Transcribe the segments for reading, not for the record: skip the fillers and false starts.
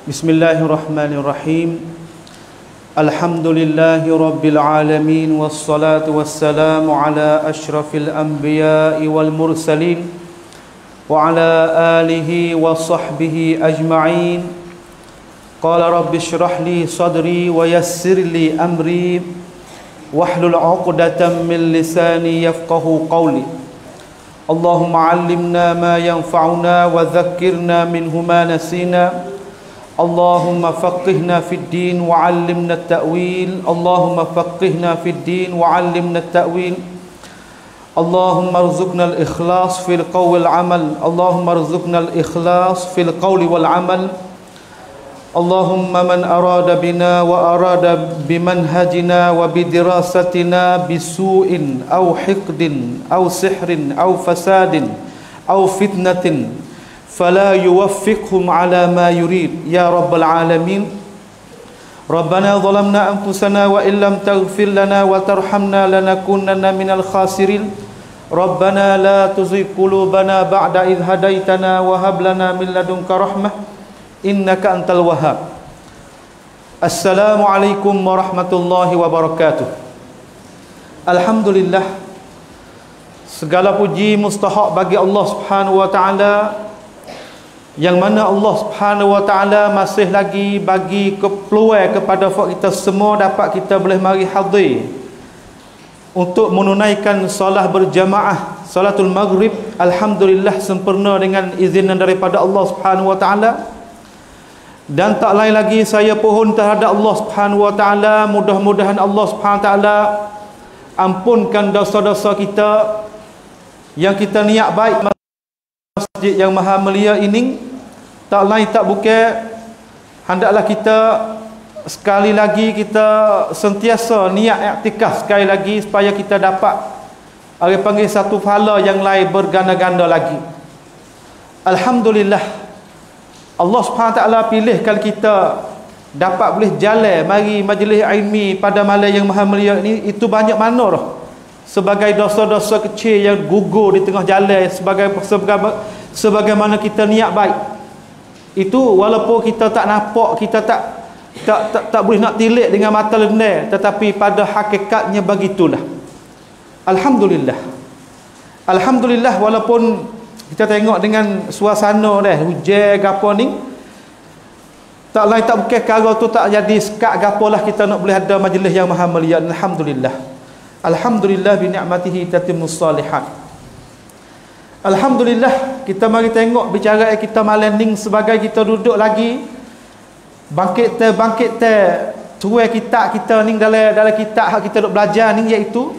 Bismillahirrahmanirrahim. Alhamdulillahi rabbil alamin, wassalatu wassalamu ala asyrafil anbiya'i wal mursalin wa ala alihi wa sahbihi ajma'in. Qala rabbi shrah li sadri wa yassir li amri wahlul 'uqdatam min lisani yafqahu qawli. Allahumma 'allimna ma yanfa'una wa dhakkirna minhu ma nasina. Allahumma faqihna fid din wa 'allimna at-ta'wil. Allahumma faqihna fid din wa 'allimna at-ta'wil. Allahumma arzuqna al-ikhlas fil qawli wal 'amal. Allahumma arzuqna al-ikhlas fil qawli wal 'amal. Allahumma man arada bina wa arada bimanhajina wa bidirasatina bisu'in aw hiqdin aw sihrin aw fasadin aw fitnatin fala yuwaffiqhum ala ma yurid ya rabbal alamin. Rabbana zalamna anfusana wa illam taghfir lana wa tarhamna lanakunanna minal khasirin. Rabbana la tuzigh qulubana ba'da idh hadaitana wa hab lana min ladunka rahmah innaka antal wahhab. Assalamualaikum warahmatullahi wabarakatuh. Alhamdulillah, segala puji mustahak bagi Allah Subhanahu wa taala, yang mana Allah Subhanahu wa taala masih lagi bagi peluang kepada kita semua dapat kita boleh mari hadir untuk menunaikan solat berjamaah salatul maghrib. Alhamdulillah, sempurna dengan izinan daripada Allah Subhanahu wa taala. Dan tak lain lagi saya pohon terhadap Allah Subhanahu wa taala, mudah-mudahan Allah Subhanahu wa taala ampunkan dosa-dosa kita yang kita niat baik masjid yang maha mulia ini. Tak lain tak bukan, hendaklah kita sekali lagi kita sentiasa niat iktikaf sekali lagi supaya kita dapat orang panggil satu pahala yang lain berganda-ganda lagi. Alhamdulillah, Allah SWT pilihkan kita dapat boleh jalan mari majlis ilmi pada malam yang maha mulia ini. Itu banyak mana dah sebagai dosa-dosa kecil yang gugur di tengah jalan, sebagaimana kita niat baik. Itu walaupun kita tak nampak, kita tak boleh nak tilik dengan mata lendir, tetapi pada hakikatnya begitulah. Alhamdulillah. Alhamdulillah, walaupun kita tengok dengan suasana dah hujan gapo ni, tak lain tak bukan perkara tu tak jadi sekat gapolah kita nak boleh ada majlis yang maha mulia. Alhamdulillah. Alhamdulillah bi ni'matihi tatimmus salihat. Alhamdulillah, kita mari tengok bicara kita malam ni sebagai kita duduk lagi bangkit tuai kita ni dalam kitab hak kita duk belajar ni, iaitu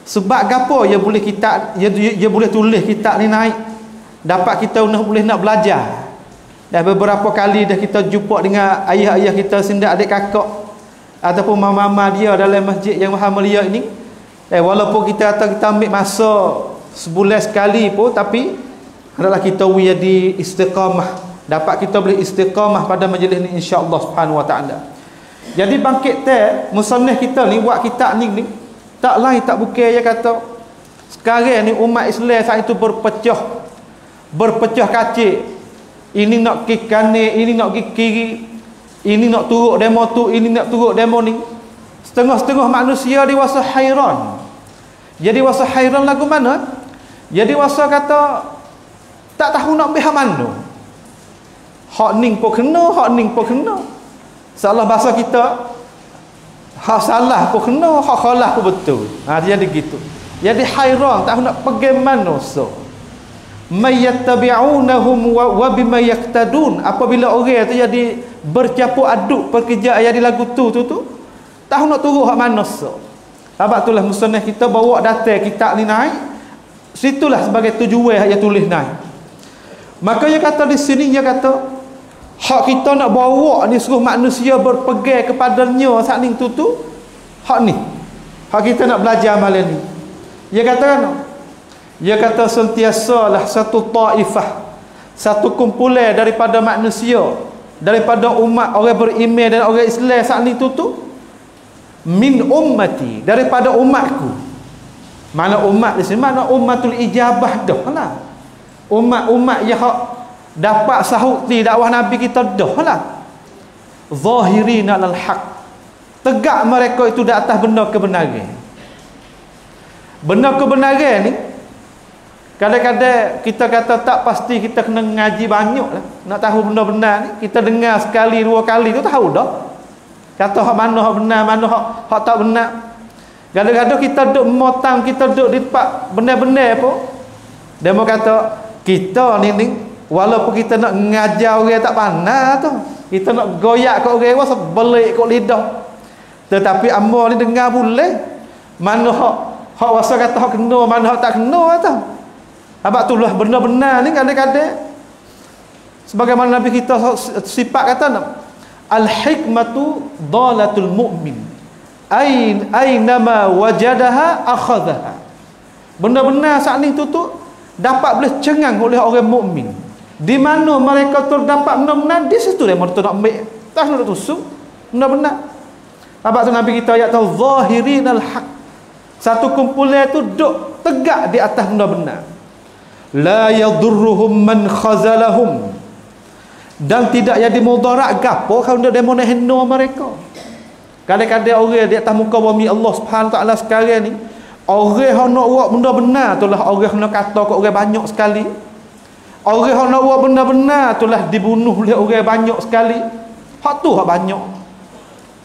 sebab gapo ya boleh kita ya boleh tulis kitab ni naik dapat kita boleh nak belajar. Dah beberapa kali dah kita jumpa dengan ayah-ayah kita, sindak adik kakak ataupun mama-mama dia dalam masjid yang maha mulia ini. Walaupun kita ambil masa sebulan sekali pun, tapi adalah kita jadi istiqamah, dapat kita boleh istiqamah pada majlis ni insya-Allah Subhanahu wa taala. Jadi bangkit musannif kita ni buat kitab ni tak lain tak bukan dia kata sekarang ni umat Islam saat itu berpecah kacik. Ini nak ke kanan, ini nak ke kiri, ini nak turut demo tu, ini nak turut demo ni. Setengah-setengah manusia dewasa hairan. Jadi wasa hairan lagu mana? Jadi wasa kata tak tahu nak ambil mana. Hak ning pun kena, hak ning pun kena. Salah bahasa kita, hak salah pun kena, hak khalah pun betul. Jadi gitu. Jadi hairan, tak tahu nak pergi mana. So mayattabi'unahum wa bima yaqtadun. Apabila orang tu jadi bercampur aduk pekerjaan jadi lagu tu tahu nak turun hak mana. So sebab itulah musannaf kita bawa data kitab ni naik, situlah sebagai tujuan yang tulis naik. Maka dia kata di sini, dia kata hak kita nak bawa ni suruh manusia berpegang kepadanya saat ni tu hak ni hak kita nak belajar malam ni. Dia kata kan, dia kata sentiasalah satu taifah, satu kumpulan daripada manusia, daripada umat orang beriman dan orang Islam saat ni tu min ummati, daripada umatku. Mana umat di sini, mana ummatul ijabah dah lah. Umat-umat yang dapat sahut di dakwah Nabi kita dah lah. zahirina alal haq, tegak mereka itu di atas benar kebenaran. Benar kebenaran ni kadang-kadang kita kata tak pasti, kita kena ngaji banyak lah nak tahu benar-benar ni. Kita dengar sekali dua kali tu tahu dah kata hak mana hak benar, mana hak tak benar. Kadang-kadang kita duduk memotang, kita duduk di tempat benar-benar pun dia mau kata kita ni walaupun kita nak ngajar orang tak pandai tu, kita nak goyak kat orang rasa belik kat lidah, tetapi ambo ni dengar boleh mana hak rasa kata hak kena, mana hak tak kena tu. Abang tu lah benar-benar ni kadang-kadang sebagaimana Nabi kita sifat kata al-hikmatu dalatul mu'min aynama wajadaha akhadhaha. Benar-benar saat ni tu dapat boleh cengang oleh orang mukmin. Di mana mereka terdapat benar-benar, di situ dia mereka nak ambil, tak nak tusuk benar-benar. Abang tu Nabi kita ayat tahu zahirinal haq, satu kumpulan tu duduk tegak di atas benar-benar. La yadurruhum man khazalahum, dan tidak jadi mudarat gapo kalau dia mau nak hina mereka. Kadang-kadang orang di atas muka bumi Allah Subhanahu Wa Taala sekarang ni, orang yang nak buat benda benar itulah orang yang nak kata kat orang banyak sekali. Orang yang nak buat benda benar itulah dibunuh oleh orang banyak sekali. Hak tu hak banyak.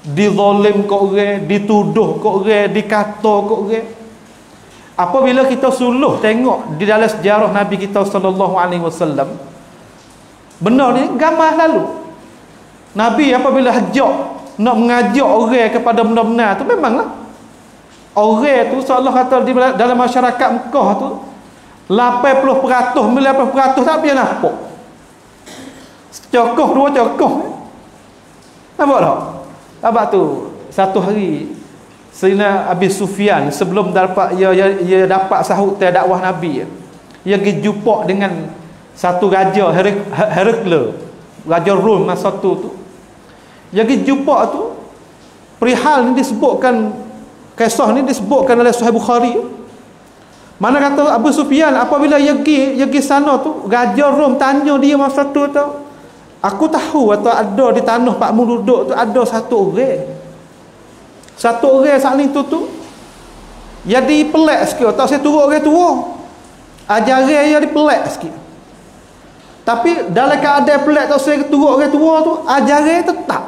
Dizalim kat orang, dituduh kat orang, dikata kat orang. Apabila kita suluh tengok di dalam sejarah Nabi kita sallallahu alaihi wasallam, benar ni gambar lalu. Nabi apabila hajak nak mengajak orang kepada benar-benar tu, memanglah orang tu seolah kata di dalam masyarakat Mekah tu 80%, 90% tak biar nampak. Cokoh dua cokoh. Nampak tak? Nampak tu satu hari Sayyidina Abi Sufyan sebelum dapat ia dapat sahut dakwah Nabi, ia pergi jumpa dengan satu raja Herakle, raja Rom masa tu. Ia pergi jumpa tu, perihal ni disebutkan, kisah ni disebutkan oleh Sahih Bukhari. Mana kata Abu Sufyan apabila ia pergi sana tu, raja Rom tanya dia masa tu, aku tahu atau ada di tanah Pak Mu duduk tu ada satu orang saat ni tu jadi pelik sikit, tak saya turut orang tua, ajaran dia dipelek sikit. Tapi dalam keadaan pelik tak saya turut orang tua tu, ajaran tetap.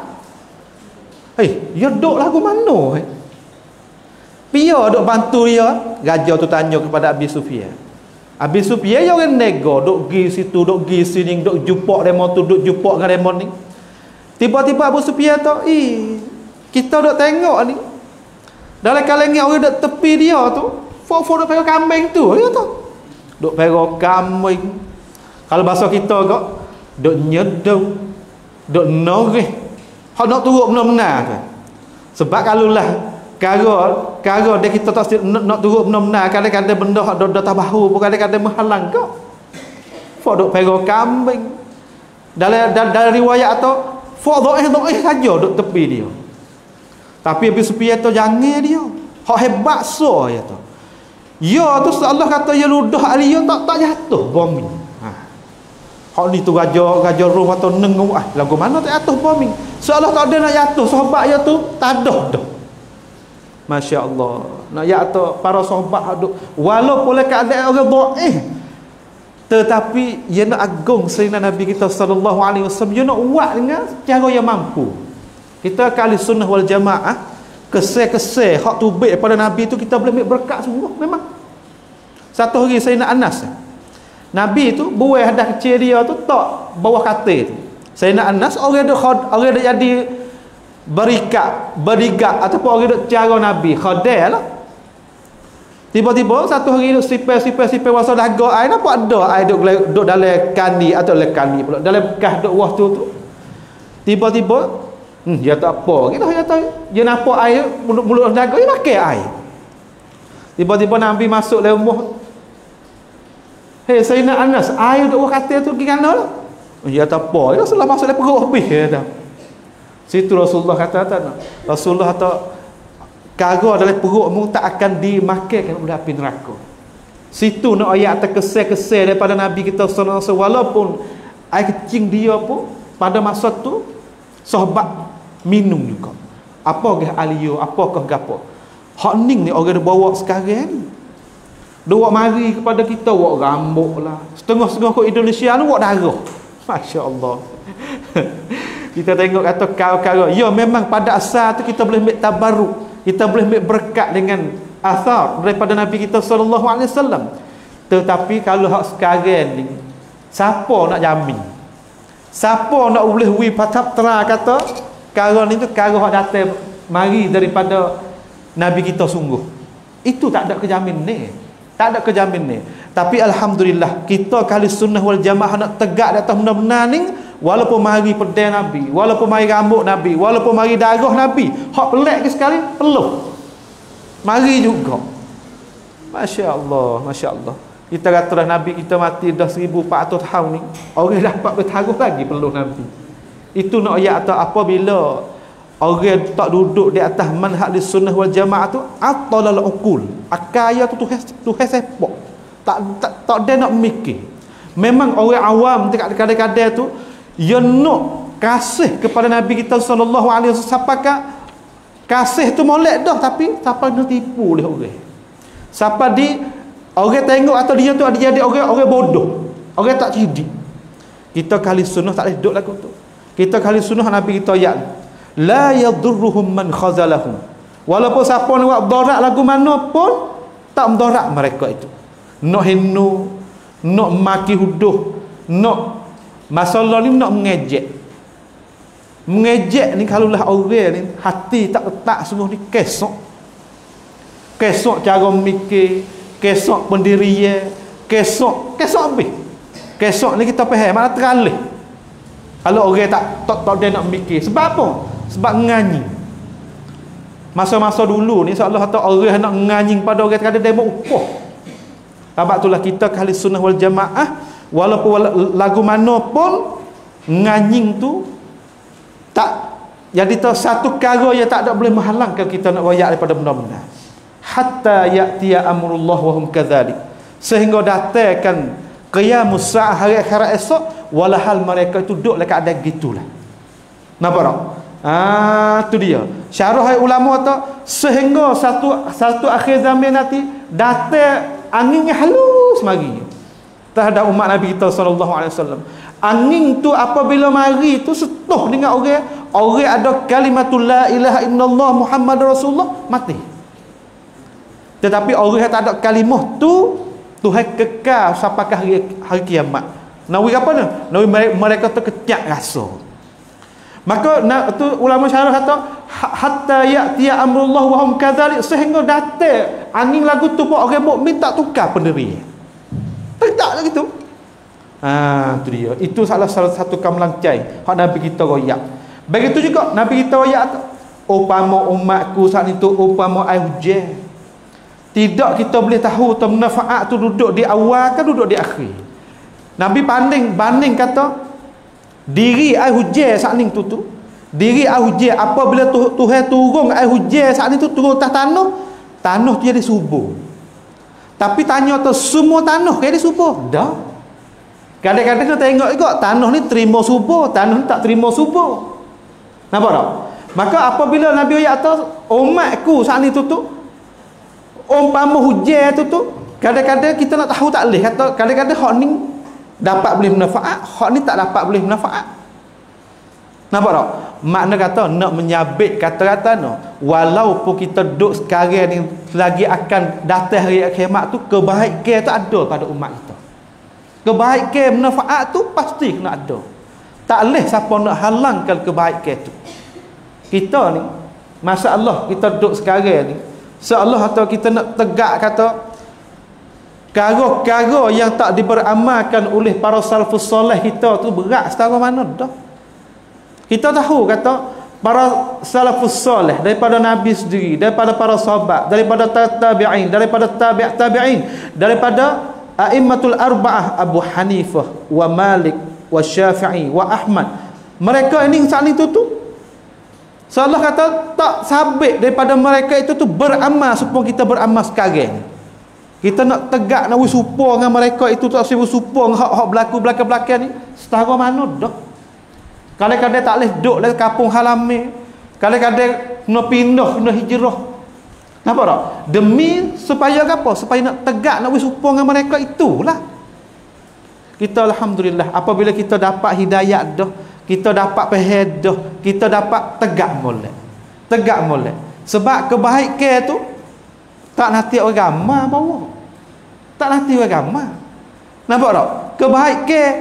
Dia duduk lagu mana? Pia duk bantu dia. Raja tu tanya kepada Abi Sufyan. Abi Sufyan dia orang nego, duk pergi situ, duk pergi sini, duk jumpa demo tu, duk jumpa dengan demo ni. Tiba-tiba Abu Sufyan tu, kita duk tengok ni dalam kalangan orang duk tepi dia tu, fok-fok duk pegang kambing tu, dia tu duk pegang kambing. Kalau bahasa kita kok duk nyedung, duk noreh, hak nak turut benar-benar tu. Sebab kalulah cara dia kita tak nak turut benar-benar, kadang-kadang benda hak dah tabahu pun kadang-kadang menghalang kau. Fok duk pegang kambing. Dalam riwayat atau fok dhaif saja duk tepi dia. Tapi Abi Sufyan tu jangan dia. Hak hebat so ya tu. Ya tu Allah kata ya ludah aliyah tak jatuh bumi. Hak ni tu raja Rom atau nengu lagu mana tak jatuh bumi. Seolah tak ada nak jatuh, sahabat dia tu tak ada dah. Masya-Allah. Nak jatuh para sahabat duk walaupun keadaan orang dhaif, tetapi ia nak agung Sayyidina Nabi kita sallallahu alaihi wasallam, dia nak buat dengan cara yang mampu. Kita kali sunnah wal jamaah, keseh-keseh hak tu baik pada Nabi tu kita boleh ambil berkat semua memang. Satu hari Sayyidina Anas, Nabi tu buai hadah kecil dia tu tak bawah katil tu. Sayyidina Anas orang dia jadi berikat ataupun orang dia cara Nabi khadir lah. Tiba-tiba satu hari sipir wasa daga air, nampak ada air duk dalam kandi atau dalam kandi pula dalam bekas duk wah tu. Tiba-tiba dia tak apa gitu, dia nampak air mulut daga, dia pakai air. Tiba-tiba Nabi masuk dalam rumah. Sayyidina Anas, air duk wah katil tu pergi mana lah? Dia tak apa, dia Rasulullah masuk dalam perut habis dia. Situ Rasulullah kata Rasulullah kata kara dalam perutmu tak akan dimakankan oleh api neraka. Situ nak ayat terkesel-kesel daripada Nabi kita sallallahu alaihi wasallam, walaupun air kecing dia pun pada masa tu sahabat minum juga. Apa gah alio, apakah gapo. Hak ning ni orang dia bawa sekarang. Dia mari kepada kita wak rambut lah. Setengah-setengah kat Indonesia ni wak darah. Masya-Allah. Kita tengok kata kau-kau. Ya memang pada asal tu kita boleh ambil tabarruk. Kita boleh ambil berkat dengan asar daripada Nabi kita sallallahu alaihi wasallam. Tetapi kalau hak sekarang ni siapa nak jamin? Siapa nak boleh wi patap tera kata kara ni tu kara hak datang mari daripada Nabi kita sungguh. Itu tak ada kejamin ni. Tak ada kejamin ni. Tapi alhamdulillah kita ahli sunnah wal jamaah nak tegak di atas benda-benda ni, walaupun mari pedai Nabi, walaupun mari rambut Nabi, walaupun mari darah Nabi, hak pelik ke sekali peluh. Mari juga. Masya-Allah, masya-Allah. Kita kata dah Nabi kita mati dah 1400 tahun ni, orang dapat bertaruh lagi peluh Nabi. Itu nak ayat atau apabila orang tak duduk di atas manhaj sunnah wal jamaah tu atalal uqul. Akaya tu Tuhan sepok. Tak ada nak mikir. Memang orang awam kadang-kadang tu dia nak kasih kepada Nabi kita sallallahu alaihi wasallam siapa kasih tu molek dah tapi siapa nak tipu oleh orang. Siapa di orang tengok atau dia tu ada jadi orang bodoh. Orang tak cerdik. Kita kali sunnah tak boleh duduk lagu tu. Kita kali sunnah Nabi kita ayat la yadurruhum man khazalahum. Walaupun siapa nak buat mudarat lagu mana pun tak mudarat mereka itu. Nak hinu, nak maki huduh, nak masalah ni nak mengejek. Mengejek ni kalaulah orang ni hati tak letak semua ni kesok. Kesok cara mikir, kesok pendirian, kesok habis. Kesok ni kita faham mana teralih. Kalau orang tak ada nak mikir. Sebab apa? Sebab nganyi. Masa-masa dulu ni seolah kata orang nak nganyi pada orang kadang demo upah. Sebab itulah kita ahli sunnah wal jamaah walaupun lagu mana pun nganying tu tak jadi tu satu perkara yang tak ada boleh menghalangkan kita nak royak daripada benda-benda. Hatta ya'tiya amrullah wa hum kadzalik. Sehingga datangkan qiyamus saah hari akhirat esok walahal mereka itu duduk dekat ada gitulah. Nampak tak? Tu dia. Syarah ulama tu sehingga satu akhir zaman nanti datang angin yang halus mari terhadap umat Nabi kita sallallahu alaihi wasallam. Angin tu apabila mari tu setuh dengan orang ada kalimatul la ilaha illallah Muhammadur Rasulullah mati. Tetapi orang yang tak ada kalimah tu Tuhan kekal sampai hari kiamat. Nawi apa ni? Nawi mereka tu ketiak rasa. Maka tu ulama syarah kata hatta ya'tiya amrullah wa hum kadzalik sehingga datang angin lagu tu pun orang mukmin tak tukar pendirian. Tak lagi tu. Tu dia. Itu salah satu kamlancai hak Nabi kita royak. Begitu juga Nabi kita royak upama umatku saat itu upama air hujan. Tidak kita boleh tahu manfaat tu duduk di awal ke duduk di akhir. Nabi banding kata diri air hujan saat ni tu diri air hujan apabila Tuhan turun air hujan saat ni tu turun atas tanah tu jadi subur. Tapi tanya tu semua tanah jadi subur dah. Kadang-kadang kita tengok juga tanah ni terima subur, tanah ni tak terima subur. Nampak tak? Maka apabila Nabi ayat atas umatku saat ni tu umpama hujan tu kadang-kadang kita nak tahu tak boleh kata kadang-kadang hak ni dapat boleh manfaat, hak ni tak dapat boleh manfaat. Nampak tak? Makna kata nak menyabit kata-kata no. Walaupun kita duduk sekarang ni lagi akan datang hari kiamat tu kebaikan tu ada pada umat kita. Kebaikan manfaat tu pasti kena ada. Tak boleh siapa nak halangkan kebaikan tu. Kita ni masalah kita duduk sekarang ni seolah atau kita nak tegak kata kara-kara yang tak diberamalkan oleh para salafus soleh kita tu berat setara mana dah. Kita tahu kata para salafus soleh daripada Nabi sendiri, daripada para sahabat, daripada tabi'in, daripada tabi'in, daripada a'immatul arba'ah Abu Hanifah wa Malik wa Syafi'i wa Ahmad. Mereka ini saat itu tu seolah kata tak sabit daripada mereka itu tu beramal supaya kita beramal sekarang. Kita nak tegak nak supaya dengan mereka itu tak sebut supaya hak berlaku belakang-belakang ni setara mana dah. Kadang-kadang tak boleh duduk dalam kampung halaman Kadang-kadang kena pindah, kena hijrah. Nampak tak? Demi supaya apa? Supaya nak tegak, nak bersumpah dengan mereka, itulah. Kita alhamdulillah apabila kita dapat hidayah dah, kita dapat faham dah, kita dapat tegak molek. Tegak molek. Sebab kebaikan tu tak nanti orang ramai bawah. Tak nanti orang ramai. Nampak tak? Kebaikan,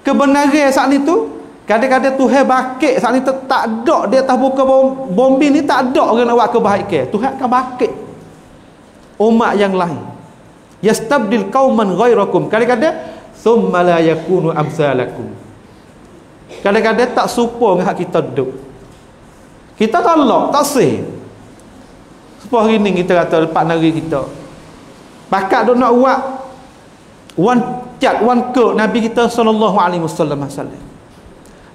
kebenaran saat ni tu kadang-kadang Tuhan bakit saat ni tak ada di atas buka bombi ni, tak ada orang nak buat kebaikan. Tuhan akan bakit umat yang lain. Yastabdil qauman ghairakum. Kadang-kadang thumma la yakunu amsalakum. Kadang-kadang tak serupa dengan hak kita duduk. Kita tolak, tak sih. Sepuluh hari ni kita kata lepas negeri kita. Pakat duk nak buat one cat, one ke Nabi kita sallallahu alaihi wasallam.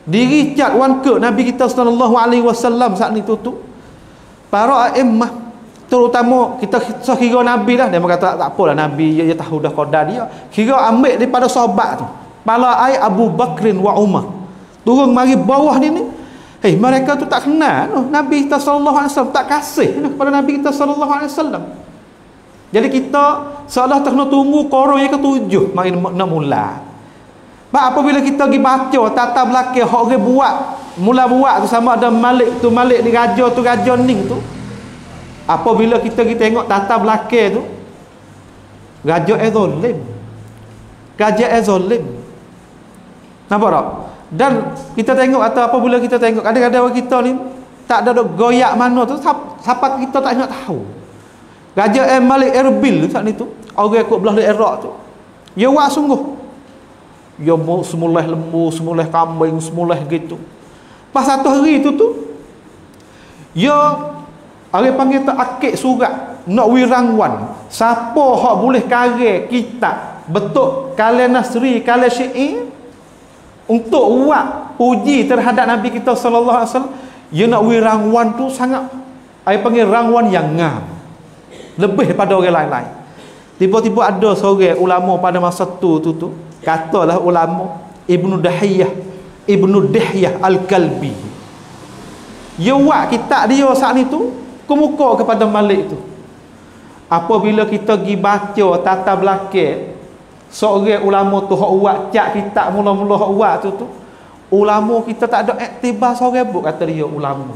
Diri cat one ke Nabi kita sallallahu alaihi wasallam saat ni tu. Para a'immah terutama kita kira Nabi dah, dia kata tak apalah Nabi dia tahu dah qadar dia. Kira ambil daripada sahabat tu. Pala ai Abu Bakrin wa Umar. Turun mari bawah ni. Mereka tu tak kenal Nabi kita sallallahu alaihi wasallam, tak kasih kepada Nabi kita sallallahu alaihi wasallam. Jadi kita seolah terkena tunggu korang yang ketujuh mari nak mula. Apabila kita pergi baca tata belakang hak orang buat, mula buat tu sama ada Malik tu Malik ni raja tu raja ning tu. Apabila kita pergi tengok tata belakang tu, raja zalim. Raja zalim. Nampak tak? Dan kita tengok atau apabila kita tengok kadang-kadang orang kita ni tak ada goyak mana tu, siapa kita tak nak tahu. Raja Malik Erbil saat ni tu, orang ikut belah Iraq tu, dia buat sungguh. Dia semulai lembu, semulai kambing, semulai gitu. Pas satu hari tu dia orang panggil tu akik surat nak wirangwan. Siapa hak boleh karek kitab betul kalian Nasri, kalian Syi'i untuk buat puji terhadap Nabi kita sallallahu alaihi wasallam, dia nak wirangwan tu sangat ai panggil rangwan yang ngam. Lebih daripada orang lain-lain. Tiba-tiba ada seorang ulama pada masa tu katalah ulama Ibnu Dahyah Al-Kalbi. Dia buat kitab dia saat ni tu kemuka kepada Malik tu. Apabila kita pergi baca tata belakang seorang ulama tu hak buat cak kitab mula-mula hak buat tu ulama kita tak ada iktibar seorang buk kata dia ulama.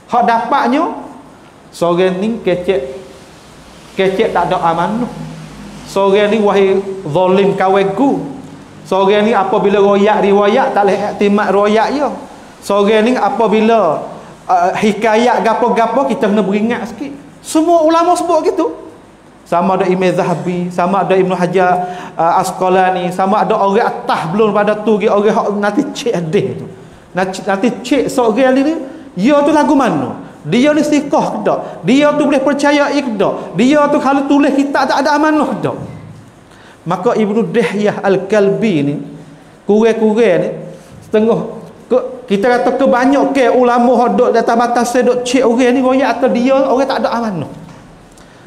Hak dapatnya seorang ni kecek tak ada amanah. Seorang ni wahai zalim kawanku. Seorang ni apabila royak riwayat tak boleh iktimad royak dia. Seorang ni apabila hikayat gapo-gapo kita kena beringat sikit. Semua ulama sebut gitu. Sama ada Imam Zahabi, sama ada Ibnu Hajar Asqalani, sama ada orang atas belum pada tu orang nanti cek hadis tu. Nanti cek seorang ni dia tu lagu mana? Dia ni siqah ke tak? Dia tu boleh percayai ke tak? Dia tu kalau tulis kitab tak ada amanah ke tak? Maka Ibnu Dahyah Al-Kalbi ni kurang-kurang ni setengah kita kata kebanyakan ulama hok duk atas batas duk cek orang ni royak atau dia orang tak ada amanah.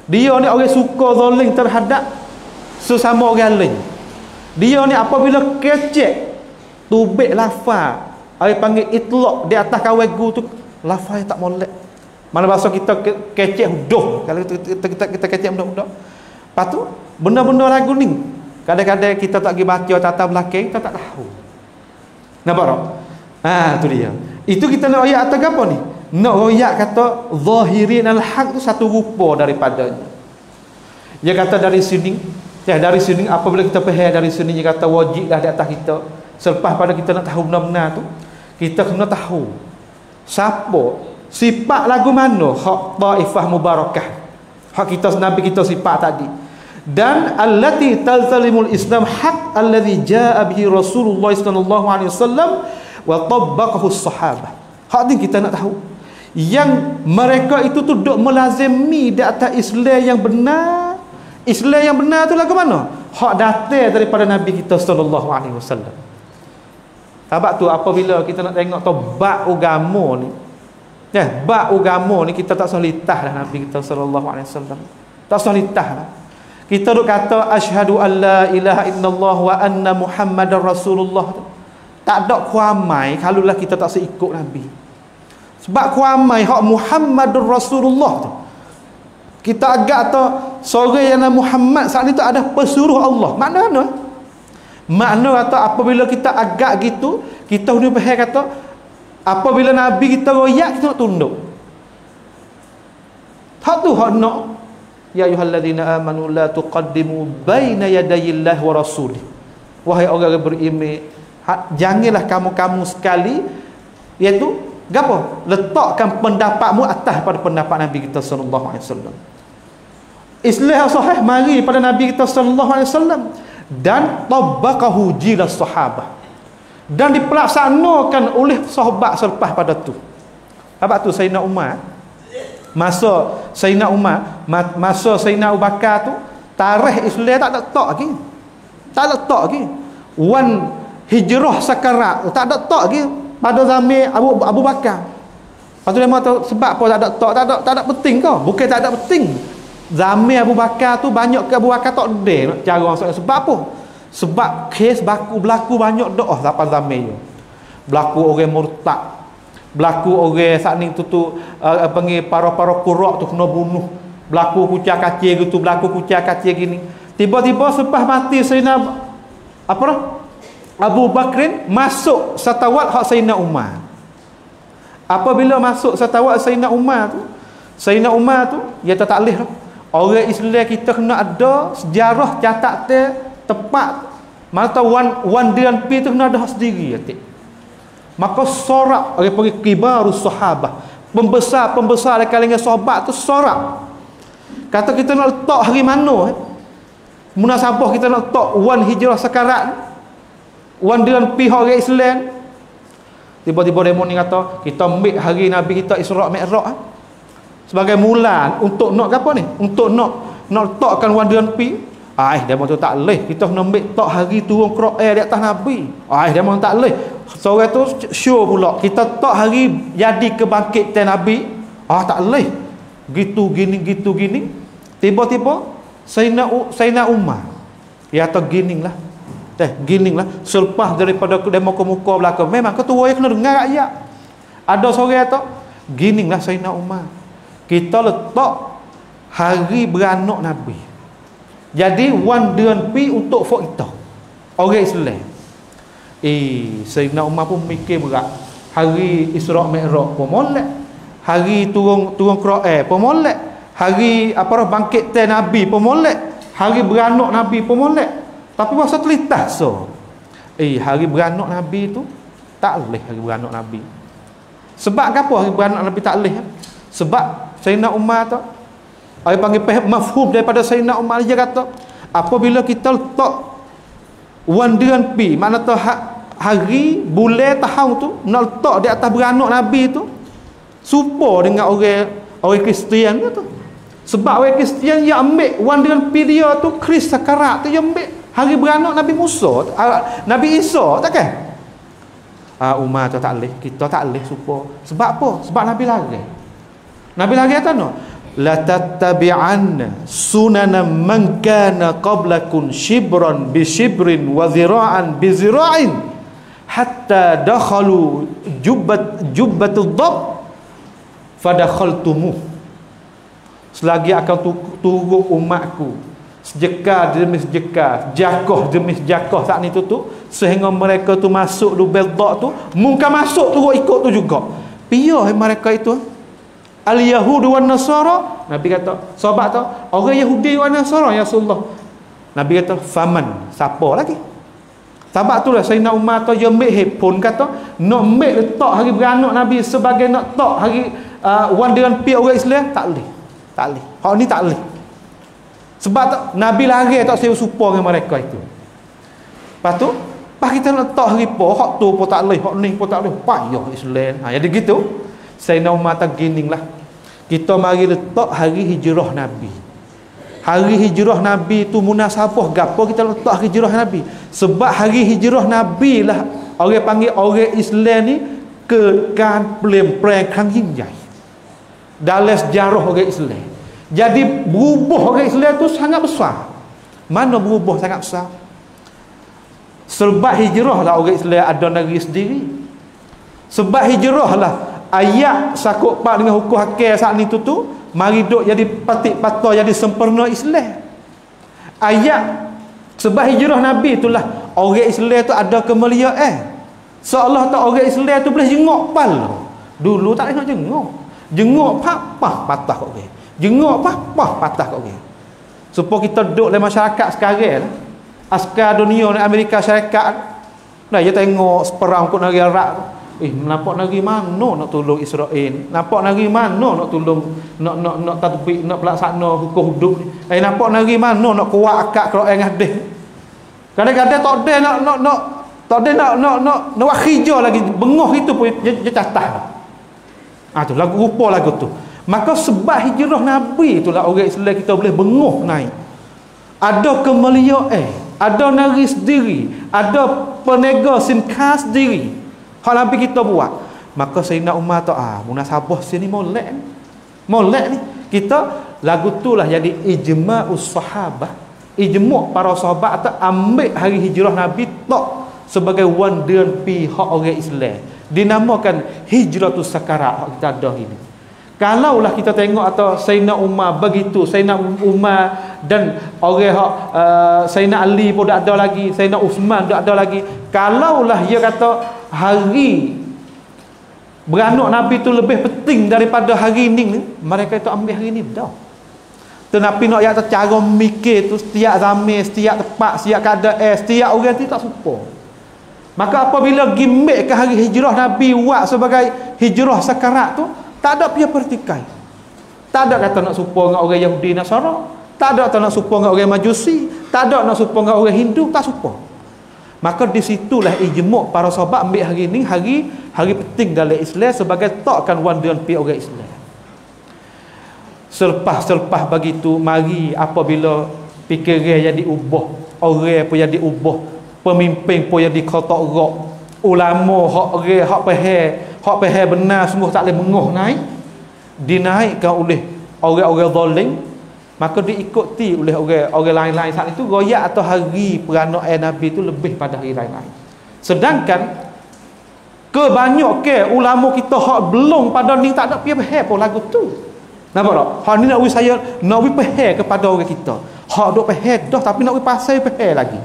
Dia ni orang suka zalim terhadap sesama orang lain. Dia ni apabila kecek tubik lafaz, orang panggil itlaq di atas kawan guru tu, lafaz tak molek. Mana bahasa kita kecek huduh. Kalau kita kecek budak-budak. Lepas tu benda-benda lagu ni kadang-kadang kita tak pergi baca tata belakang, kita tak tahu. Nampak tak? Tu dia. Itu kita nak royak atas apa ni? Nak royak kata zahirin al-haq tu satu rupa daripadanya. Dia kata dari sini apabila kita faham dari sini, dia kata wajiblah di atas kita. Selepas pada kita nak tahu benar-benar tu, kita kena tahu siapa, sifat lagu mana hak taifah mubarakah, hak kita Nabi kita sifat tadi. Dan allati talzalimul Islam haq alladhi jaa bihi Rasulullah sallallahu alaihi wasallam wa tabbaqahu as-sahabah. Hak ni kita nak tahu yang mereka itu tu duk melazimi di atas Islam yang benar. Islam yang benar tu lagu mana? Hak datang daripada Nabi kita sallallahu alaihi wasallam. Sebab tu apabila kita nak tengok tu bab agama ni, bab agama ni kita tak solitah dah Nabi kita sallallahu alaihi wasallam. Tak solitah dah. Kita duk kata asyhadu alla ilaha illallah wa anna muhammadar rasulullah. Tak ada kuamai kalaulah kita tak seikut Nabi. Sebab kuamai hak Muhammadur Rasulullah tu. Kita agak tu sore yang Muhammad saat ni tu ada pesuruh Allah. Makna kata apabila kita agak gitu, kita ni faham kata apabila Nabi kita royak, kita nak tunduk. Hak tu hak nak. Ya ayyuhalladzina amanu la tuqaddimu baina yadayillahi wa rasulih. Wahai orang yang beriman, janganlah kamu sekali iaitu gapo? Letakkan pendapatmu atas pada pendapat Nabi kita sallallahu alaihi wasallam. Islam sahih mari pada Nabi kita sallallahu alaihi wasallam dan tabaqahu jilas sahabah. Dan dipelaksanakan oleh sahabat selepas pada tu. Sebab tu Sayyidina Umar masa Sayyidina Abu Bakar tu tarikh Islam tak ada tok lagi. Tak ada tok lagi. Wan hijrah sakarat tak ada tok lagi pada zaman Abu Bakar. Lepas tu dia kata sebab apa tak ada tok, tak ada penting ke? Bukan tak ada penting. Zaman Abu Bakar tu banyak ke Abu Bakar tak ada nak cara orang sebab apa? Sebab kes berlaku banyak doa zaman tu. Berlaku orang murtad. Berlaku orang saat ni tu panggil para qurra tu kena bunuh. Berlaku kucak kacir gitu, berlaku kucak kacir gini. Tiba-tiba selepas mati Sayyidina Abu Bakrin masuk satawat hak Sayyidina Umar. Apabila masuk satawat Sayyidina Umar tu dia tak boleh dah. Orang Islam kita kena ada sejarah catat tepat. Mata wan dia pi tu kena ada sendiri atik. Maka sorak orang panggil kibarus sahabah. Pembesar dari kalangan sahabat tu sorak. Kata kita nak letak hari mana munasabah kita nak letak wan hijrah sekarat. Wan dia pi orang Islam. Tiba-tiba demo ni kata kita ambil hari Nabi kita Isra Mi'raj sebagai mula untuk nak apa ni? Untuk nak letakkan wan dia pi. Dia tu tak leh. Kita kena ambil tak hari turun Quran di atas Nabi. Dia tak leh. Seorang tu show pula. Kita tak hari jadi kebangkitan Nabi. Tak leh. Gitu gini. Tiba-tiba Sayyidina Umar. Ya atau gining lah. Selepas daripada demo ke muka belakang. Memang ketua yang kena dengar rakyat. Ada seorang tu gining lah Sayyidina Umar. Kita letak hari beranak Nabi. Jadi wan dia pi untuk fok kita orang Islam. Sayyidina Umar pun mikir berat. Hari Isra Mi'raj pun molek. Hari turun Quran pun molek. Hari bangkit Nabi pun molek. Hari beranak Nabi pun molek. Tapi masa telitah hari beranak Nabi tu tak leh hari beranak Nabi. Sebab apa hari beranak Nabi tak leh? Sebab Sayyidina Umar tu ai panggil mafhum daripada Sayyidina Umar, dia kata apabila kita letak wan dia pi, makna tu hari bulan tahun tu nak letak di atas beranak Nabi tu serupa dengan orang Kristian tu. Sebab orang Kristian yang ambil wan dia pi dia tu Kris sakarat tu, yang ambil hari beranak Nabi Musa, Nabi Isa, takkan? Umar tu tak leh, kita tak leh serupa. Sebab apa? Sebab Nabi lari kata no, la tattabi'anna sunana man kana qablakum shibran bi shibrin wa zira'an bi zira'in hatta dakhalu jubbatul dhab fadakhaltumuh. Selagi akan turun umatku sejekah demi sejekah, jakah demi jakah saat ni tu sehingga mereka tu masuk lubang dhab tu, mungkin masuk tu ikut tu juga. Piye mereka itu? Al-Yahud wa Nasara. Nabi kata sahabat tu orang Yahudi wa Nasara ya Rasulullah. Nabi kata faman, siapa lagi? Sahabat tu lah Sayyidina Umar tu dia ambil pun kata nak ambil letak hari beranak Nabi sebagai nak letak hari wan dengan pi orang Islam tak boleh. Hak ni tak boleh. Sebab tu Nabi lari tak saya serupa dengan mereka itu. Lepas tu pas kita nak letak hari po hak tu pun tak boleh, hak ni pun tak boleh. Payah Islam. Jadi gitu Sayyidina Umar tak gining lah. Kita mari letak hari hijrah Nabi. Hari hijrah Nabi tu munasabah gapo kita letak hari hijrah Nabi? Sebab hari hijrah Nabi lah orang panggil orang Islam ni kekan pelem-pelem kang jinjai dalam sejarah orang Islam. Jadi berubah orang Islam tu sangat besar. Mana berubah sangat besar? Sebab hijrah lah orang Islam ada negeri sendiri. Sebab hijrah lah ayat sakut pak dengan hukum hakil saat ni tu mari duk jadi patik patah jadi sempurna Islam. Ayat sebab hijrah Nabi itulah orang Islam tu ada kemuliaan. Seolah tak orang Islam tu boleh jenguk pal. Dulu tak nak jenguk. Jenguk pah patah kat orang. Jenguk pah patah kat orang. Supaya kita duduk dalam masyarakat sekarang, askar dunia di Amerika Syarikat, nah dia tengok seperang kot negeri Arab. Nampak negeri mana nak tolong Israel? Nampak negeri mana nak tolong nak tatbik, nak pelaksana hukum hudud ni? Nampak negeri mana nak kuat akad Quran hadis? Kadang-kadang tak ada nak wakhijah lagi, bengah itu pun dia catah. Tu lagu rupa lagu tu. Maka sebab hijrah Nabi itulah orang Islam kita boleh bengah naik. Ada kemuliaan, ada negeri sendiri, ada penega sinkas sendiri. Hal Nabi kita buat. Maka Sayyidina Umar tu munasabah sini molek ni. Kita lagu itulah jadi ijma'us sahabah. Ijma' para sahabat atau ambil hari hijrah Nabi tak sebagai one dan pihak orang Islam. Dinamakan hijratus sakarat hak kita ada ini. Kalaulah kita tengok atau Sayyidina Umar begitu, Sayyidina Umar dan orang hak Sayyidina Ali pun tak ada lagi, Sayyidina Uthman tak ada lagi. Kalaulah dia kata hari beranak Nabi tu lebih penting daripada hari ni, mereka itu ambil hari ni dah. Tetapi nak yang cara mikir tu setiap zaman, setiap tempat, setiap keadaan, setiap orang tu tak serupa. Maka apabila gimmick ke hari hijrah Nabi buat sebagai hijrah sakarat tu, tak ada pihak pertikai. Tak ada kata nak serupa dengan orang Yahudi Nasara, tak ada kata nak serupa dengan orang Majusi, tak ada nak serupa dengan orang Hindu, tak serupa. Maka di situlah ijma' para sahabat ambil hari ni hari penting dalam Islam sebagai takkan one dan pihak orang Islam. Selepas begitu mari apabila fikiran jadi ubah, orang pun jadi ubah, pemimpin pun jadi kotak rock, ulama hak faham benar semua tak boleh menguh naik, dinaikkan oleh orang-orang zalim, maka diikuti oleh orang lain-lain. Saat itu royak atau hari peranakan Nabi itu lebih pada hari lain-lain. Sedangkan kebanyakan ulama kita hak belum pada ni tak ada faham pun lagu tu. Nampak tak? Hak ni nak saya nak faham kepada orang kita. Hak duk faham dah tapi nak pasal faham lagi.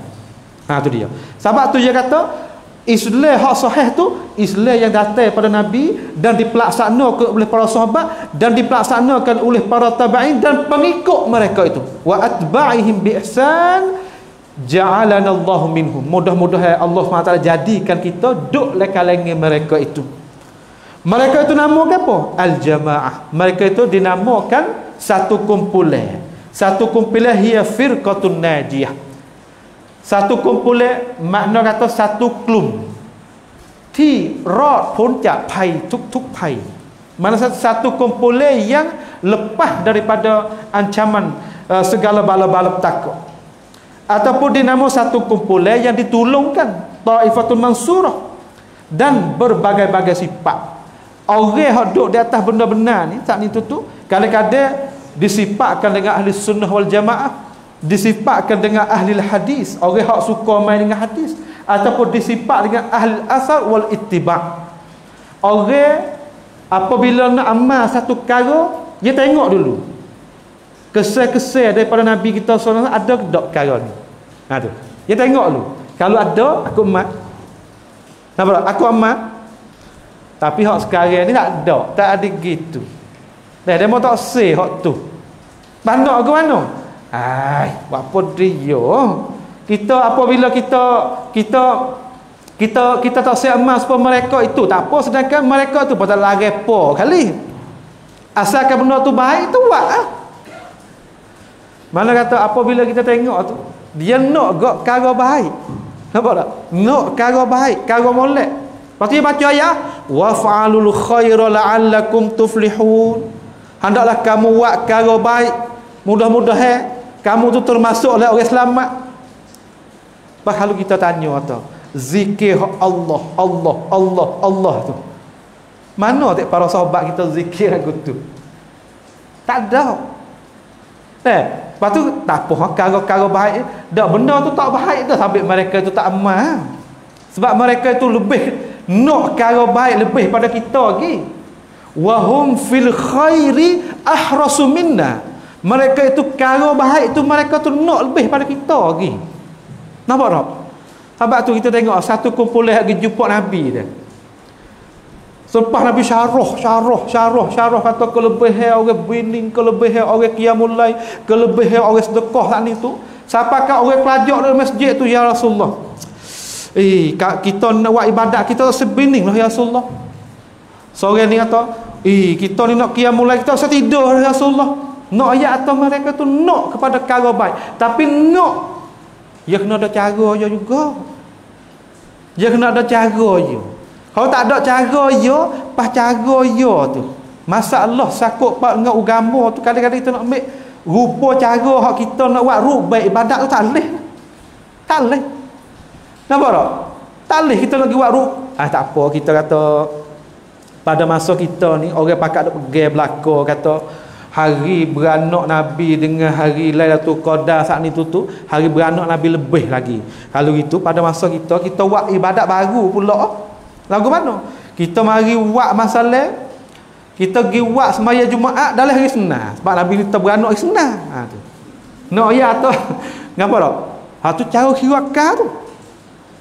Tu dia. Sebab tu dia kata Islam hak sahih tu Islam yang datang pada Nabi dan dipelaksanakan oleh para sahabat dan dipelaksanakan oleh para tabi'in dan pengikut mereka itu. Wa atba'ihim bi ihsan ja'alana Allah minhum. Mudah-mudahan Allah SWT jadikan kita duk le kalangan mereka itu. Mereka itu namakan apa? Al-jamaah. Mereka itu dinamakan satu kumpulan. Satu kumpulan hiya firqatun najiyah. Satu kumpulan makna kata satu klum. Ti rod puncak pai tuk pai. Mana satu kumpulan yang lepas daripada ancaman segala bala-bala takut. Ataupun dinamo satu kumpulan yang ditolongkan, Taifatul Mansurah, dan berbagai-bagai sifat. Orang yang duduk di atas benda-benda ni tak ni tu kadang-kadang disifatkan dengan ahli sunnah wal jamaah, disifatkan dengan ahli hadis, orang yang suka main dengan hadis, ataupun disifat dengan ahli asar wal ittiba'. Orang apabila nak amal satu perkara, dia tengok dulu kesan-kesan daripada Nabi kita SAW ada ke tak perkara ni. Tu dia tengok dulu, kalau ada aku amal. Nampak aku amal. Tapi hak sekarang ni tak ada gitu. Dia mau tak say hak tu. Banyak ke mana? Buat apa dia? Kita apabila kita tak say amal supaya mereka itu tak apa, sedangkan mereka tu patut lari apa kali. Asalkan benda tu baik tu buat. Mana kata apabila kita tengok tu dia nak gak perkara baik. Nampak tak? Nak perkara baik, perkara molek. Lepas tu dia baca ayat wa fa'alul khaira la'allakum tuflihun. Hendaklah kamu buat perkara baik, mudah-mudahan kamu tu termasuk oleh orang selamat. Kalau kita tanya tu zikir Allah tu mana tak para sahabat kita zikir lagu tu? Tak ada. Lepas tu tak apa perkara-perkara baik dah, benda tu tak baik dah sampai mereka tu tak amal. Sebab mereka itu lebih nak perkara baik lebih pada kita lagi. wa hum fil khairi ahrasu minna. Mereka itu cara baik tu mereka tu nak lebih pada kita lagi. Nampak tak? Sebab tu kita tengok satu kumpulan lagi jumpa Nabi dia. Selepas Nabi syarah kata kelebihan orang bening, kelebihan orang qiyamul lail, kelebihan orang sedekah saat ni tu. Siapakah orang pelajar dalam masjid tu, ya Rasulullah? Kita nak buat ibadat kita sebening lah ya Rasulullah. Seorang ni kata, kita ni nak qiyamul lail kita usah tidur ya Rasulullah. Nak ayat atau mereka tu nak kepada cara baik, tapi nak dia kena ada cara je juga. Dia kena ada cara je. Kalau tak ada cara je, pas cara je tu. Masalah sakut pak dengan agama tu, kadang-kadang kita nak ambil rupa cara hak kita nak buat rupa ibadat tu tak leh. Tak leh. Nampak tak? Tak leh kita nak buat rupa. Tak apa, kita kata pada masa kita ni orang pakat nak pergi belaka kata hari beranak Nabi dengan hari Lailatul Qadar saat ni tu hari beranak Nabi lebih lagi. Kalau itu pada masa kita buat ibadat baru pula. Lagu mana? Kita mari buat masalah, kita pergi buat sembahyang Jumaat dalam hari Senin. Sebab Nabi kita beranak hari Senin. Tu. Nak ya tu. Ngapa tak? Tu cara kira akal tu.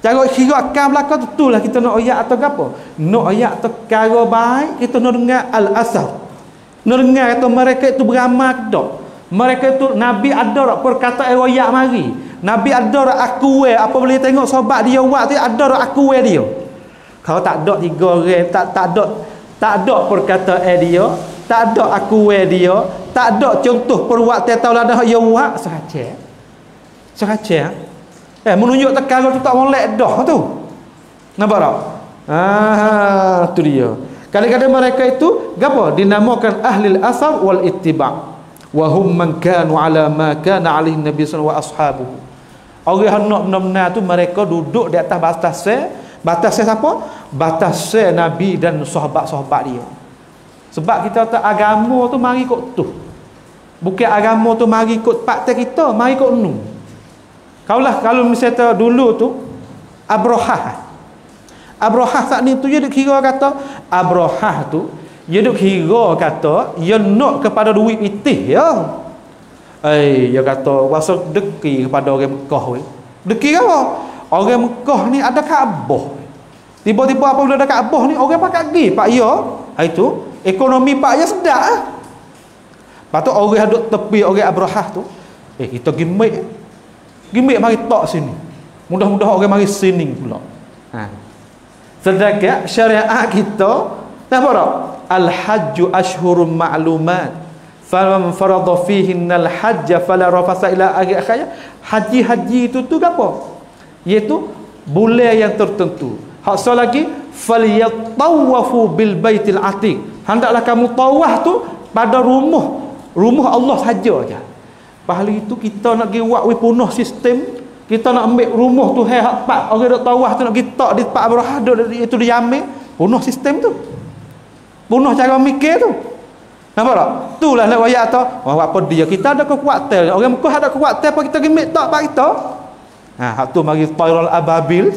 Cara kira akal belaka tu itulah kita nak ayat atau apa? Nak ayat atau cara baik kita nak dengar al-asar. Nak dengar kata mereka itu beramal ke tak? Mereka itu Nabi ada tak perkataan ayat mari. Nabi ada tak akui apa boleh tengok sahabat dia buat tu ada tak akui dia. Kalau tak ada tiga orang tak ada perkataan dia, tak ada akui dia, tak ada contoh perbuatan tauladan dia buat sahaja. Menunjuk perkara tu tak molek dah tu. Nampak tak? Tu dia. Kadang-kadang mereka itu apa? Dinamakan ahlil asar wal ittiba'. Wa hum man kanu ala ma kana alaihi nabi sallallahu alaihi wasallam wa ashabuhu. Orang nak benar-benar tu mereka duduk di atas batas siapa? Batas Nabi dan sahabat-sahabat dia. Sebab kita tak agama tu mari ikut tu. Bukan agama tu mari ikut pakte kita, mari ikut nu. Kalau misalnya dulu tu Abrahah saat ni tu dia duk kira kata Abrahah tu dia duk kira kata dia nak kepada duit pitih ya. Dia kata wasa deki kepada orang Mekah we. Deki apa? Orang Mekah ni ada Kaabah. Tiba-tiba apabila ada Kaabah ni orang pakai pergi pak ya. Itu ekonomi pak ya sedap ah. Patut orang duk tepi orang Abrahah tu. Kita gimik mari tok sini. Mudah-mudahan orang mari sini pula. Sedangkan syariat kita apa tak? Al-hajju ashhurum ma'lumat. Faman farada fihinnal hajja fala rafasa ila akhir ayat. Haji itu tu apa? Iaitu bulan yang tertentu. Hak lagi falyatawafu bil baitil atiq. Hendaklah kamu tawaf tu pada rumah Allah saja aja. Pahala itu kita nak pergi buat punah sistem. Kita nak ambil rumah tu hak pak orang duk tawaf tu nak pergi tak di pak Abrahah itu dia ambil punah sistem tu. Punah cara mikir tu. Nampak tak? Itulah nak ayat tu. Apa dia? Kita ada kekuatan. Orang Mekah ada kekuatan apa kita gemik tak pak kita? Hak tu mari spiral ababil.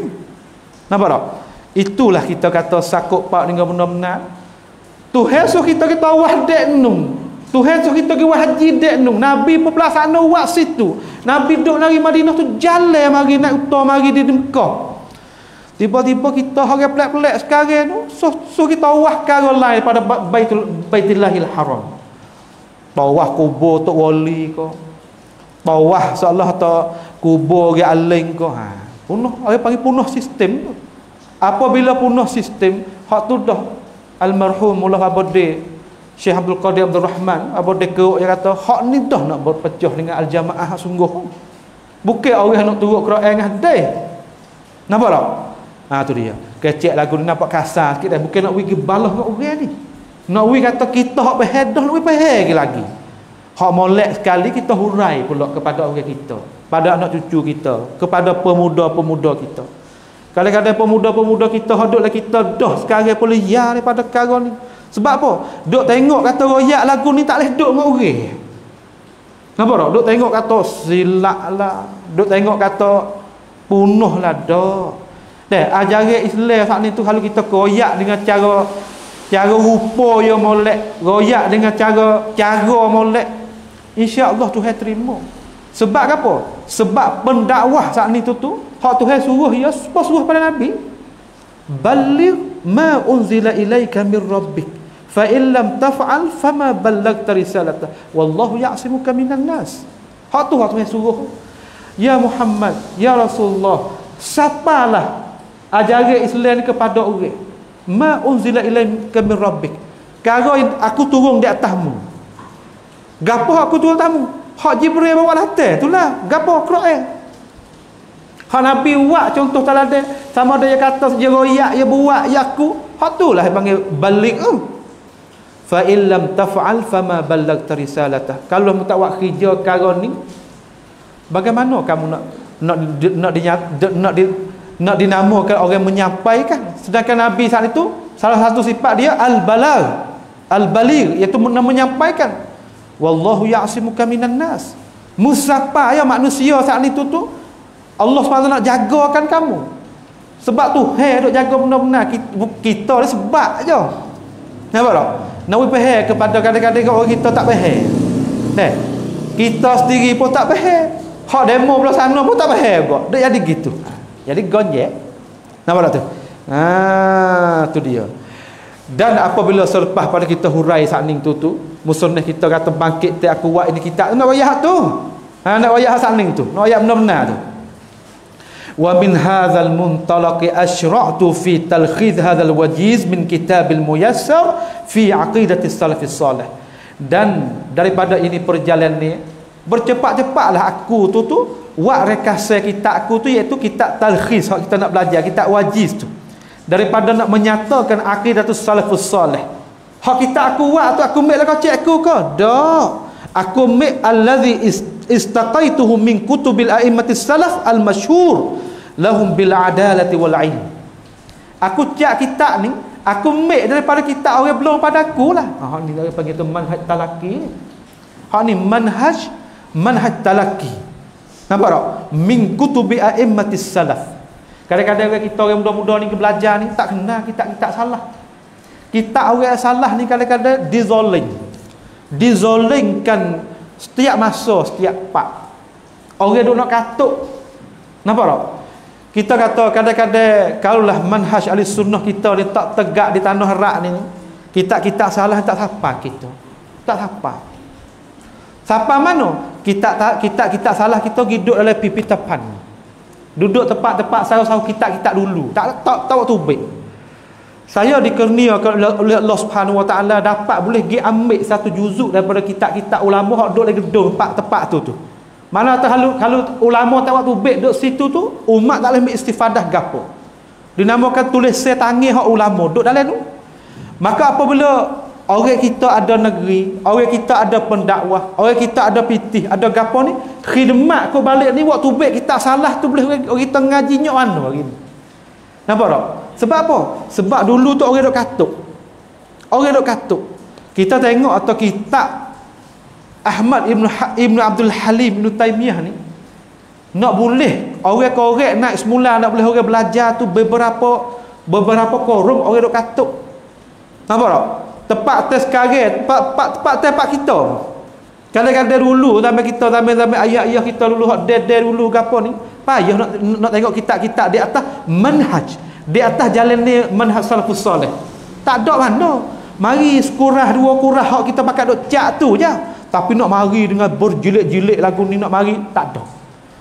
Nampak tak? Itulah kita kata sakut pak dengan benar-benar. Tuhan suruh kita tawaf dek nung. Tuhan suruh kita pergi haji dek nung. Nabi pun pelaksana buat situ. Nabi duduk dari Madinah tu jalan mari naik utama mari di Mekah. Tiba-tiba kita orang pelik-pelik sekarang tu suruh kita tawaf cara lain pada Baitillahil Haram. Tawaf kubur tok wali ke. Tawaf seolah tak kubur orang alim ke. Punah, orang panggil punah sistem tu. Apabila punah sistem, hak tu dah almarhum Mullah Abadi Syekh Abdul Qadir Abdul Rahman Abadi Keruk dia kata hak ni dah nak berpecah dengan al-jamaah sungguh. Bukan orang nak turut Quran hadis. Nampak tak? Tu dia. Kecek lagu ni nampak kasar sikit dah. Bukan nak pergi balas dengan orang ni. Nak pergi kata kita hak berhedah nak pergi pergi lagi. Hak molek sekali kita hurai pula kepada orang kita, pada anak cucu kita, kepada pemuda-pemuda kita. Kadang-kadang pemuda-pemuda kita haduklah kita dah sekarang boleh ya daripada perkara ni. Sebab apa? Duk tengok kata royak lagu ni tak boleh duk dengan orang. Nampak tak? Duk tengok kata silap lah. Duk tengok kata punuh lah dah. Ajaran Islam saat ni tu kalau kita koyak dengan cara cara rupa dia molek, royak dengan cara molek, insya-Allah Tuhan terima. Sebab apa? Sebab pendakwah saat ni tu hak Tuhan suruh dia suruh pada Nabi, balligh ma unzila ilaika min rabbik fa in lam taf'al fama ballaghta risalata wallahu ya'simuka minan nas. Hak tu hak Tuhan suruh, ya Muhammad, ya Rasulullah, sapalah ajaran Islam kepada orang, ma unzila ilaika min rabbik, kalau aku turun di atasmu. Gapo aku turun atasmu? Hak Jibril bawa datang itulah gapo Quran. Hak Nabi buat contoh teladan, sama ada dia kata dia royak, dia buat, dia aku, hak itulah dia panggil baligh. Fa in lam taf'al fama ballaghta risalatah. Kalau kamu tak buat kerja perkara ni, bagaimana kamu nak dinamakan orang menyampaikan? Sedangkan Nabi saat itu salah satu sifat dia al-baligh, iaitu menyampaikan. Wallahu ya'simuka minan nas. Musapa ya manusia saat itu Allah SWT nak jagakan kamu. Sebab tu duk jaga benar-benar kita ni sebab je. Nampak tak? Nak faham kepada kadang-kadang orang kita tak faham. Kita sendiri pun tak faham. Hak demo belah sana pun tak faham kok. Dia jadi gitu. Jadi gonjek. Nampak tak tu? Tu dia. Dan apabila selepas pada kita hurai saat ni tu musnah kita kata bangkit aku buat ini kita nak wayah tu. Nak wayah saat ni tu. Nak wayah benar-benar tu. Wa min hadzal muntalaqi asyra'tu fi talkhidh hadzal wajiz min kitabil muyassar fi aqidati salafis salih. Dan daripada ini perjalanan ni bercepat-cepatlah aku tu buat rekasa kitab aku tu, iaitu kitab talkhis hak kita nak belajar, kitab wajiz tu, daripada nak menyatakan aqidatus salafus salih. Hak kita aku buat tu aku ambil lah kau cek aku ke? Tak. Aku ambil allazi istaqaituhu min kutubil a'immatis salaf al-masyhur lahum bil adalati wal ilm. Aku cek kitab ni, aku ambil daripada kitab orang belum pada aku lah. Hak ni dia panggil tu manhaj talaqi. Hak ni manhaj talaqi. Nampak tak? Min kutubi a'immatis salaf. Kadang-kadang kita orang muda-muda ni belajar ni tak kenal kitab-kitab salah. Kitab orang salah ni kadang-kadang dizolingkan setiap masa, setiap part. Orang duk nak katuk. Nampak tak? Kita kata kadang-kadang kalaulah manhaj ahli sunnah kita ni tak tegak di tanah Iraq ni, kitab-kitab salah tak siapa kita. Tak siapa. Siapa mana? Kitab-kitab salah kita hidup dalam pipi tepan. Duduk tempat-tempat saya kitab-kitab dulu. Tak waktu baik. Saya dikurniakan oleh Allah Subhanahu Wa Taala dapat boleh pergi ambil satu juzuk daripada kitab-kitab ulama hak duduk dalam gedung tempat tu. Mana kalau ulama tak waktu baik duduk situ tu, umat tak boleh ambil istifadah gapo. Dinamakan tulis tangan hak ulama duduk dalam tu. Maka apabila orang kita ada negeri, orang kita ada pendakwah, orang kita ada pitih, ada gapo ni, khidmat kau balik ni waktu baik kita salah tu boleh orang kita ngaji nyok mana hari ni. Nampak tak? Sebab apa? Sebab dulu tu orang duk katuk. Orang duk katuk. Kita tengok atau kitab Ahmad Ibn Abdul Halim Ibn Taymiyah ni, nak boleh orang korek nak semula, nak boleh orang belajar tu beberapa korong orang duk katuk. Nampak tak? Tepat atas sekarang, tepat tempat kita. Kadang-kadang dulu zaman kita zaman ayah-ayah kita dulu hak dede dulu gapo ni, payah nak tengok kitab-kitab di atas manhaj, di atas jalan ni manhaj salafus salih. Tak ada mana. Mari sekurah dua kurah hak kita pakai duk cak tu je. Tapi nak mari dengan berjilid-jilid lagu ni nak mari tak ada.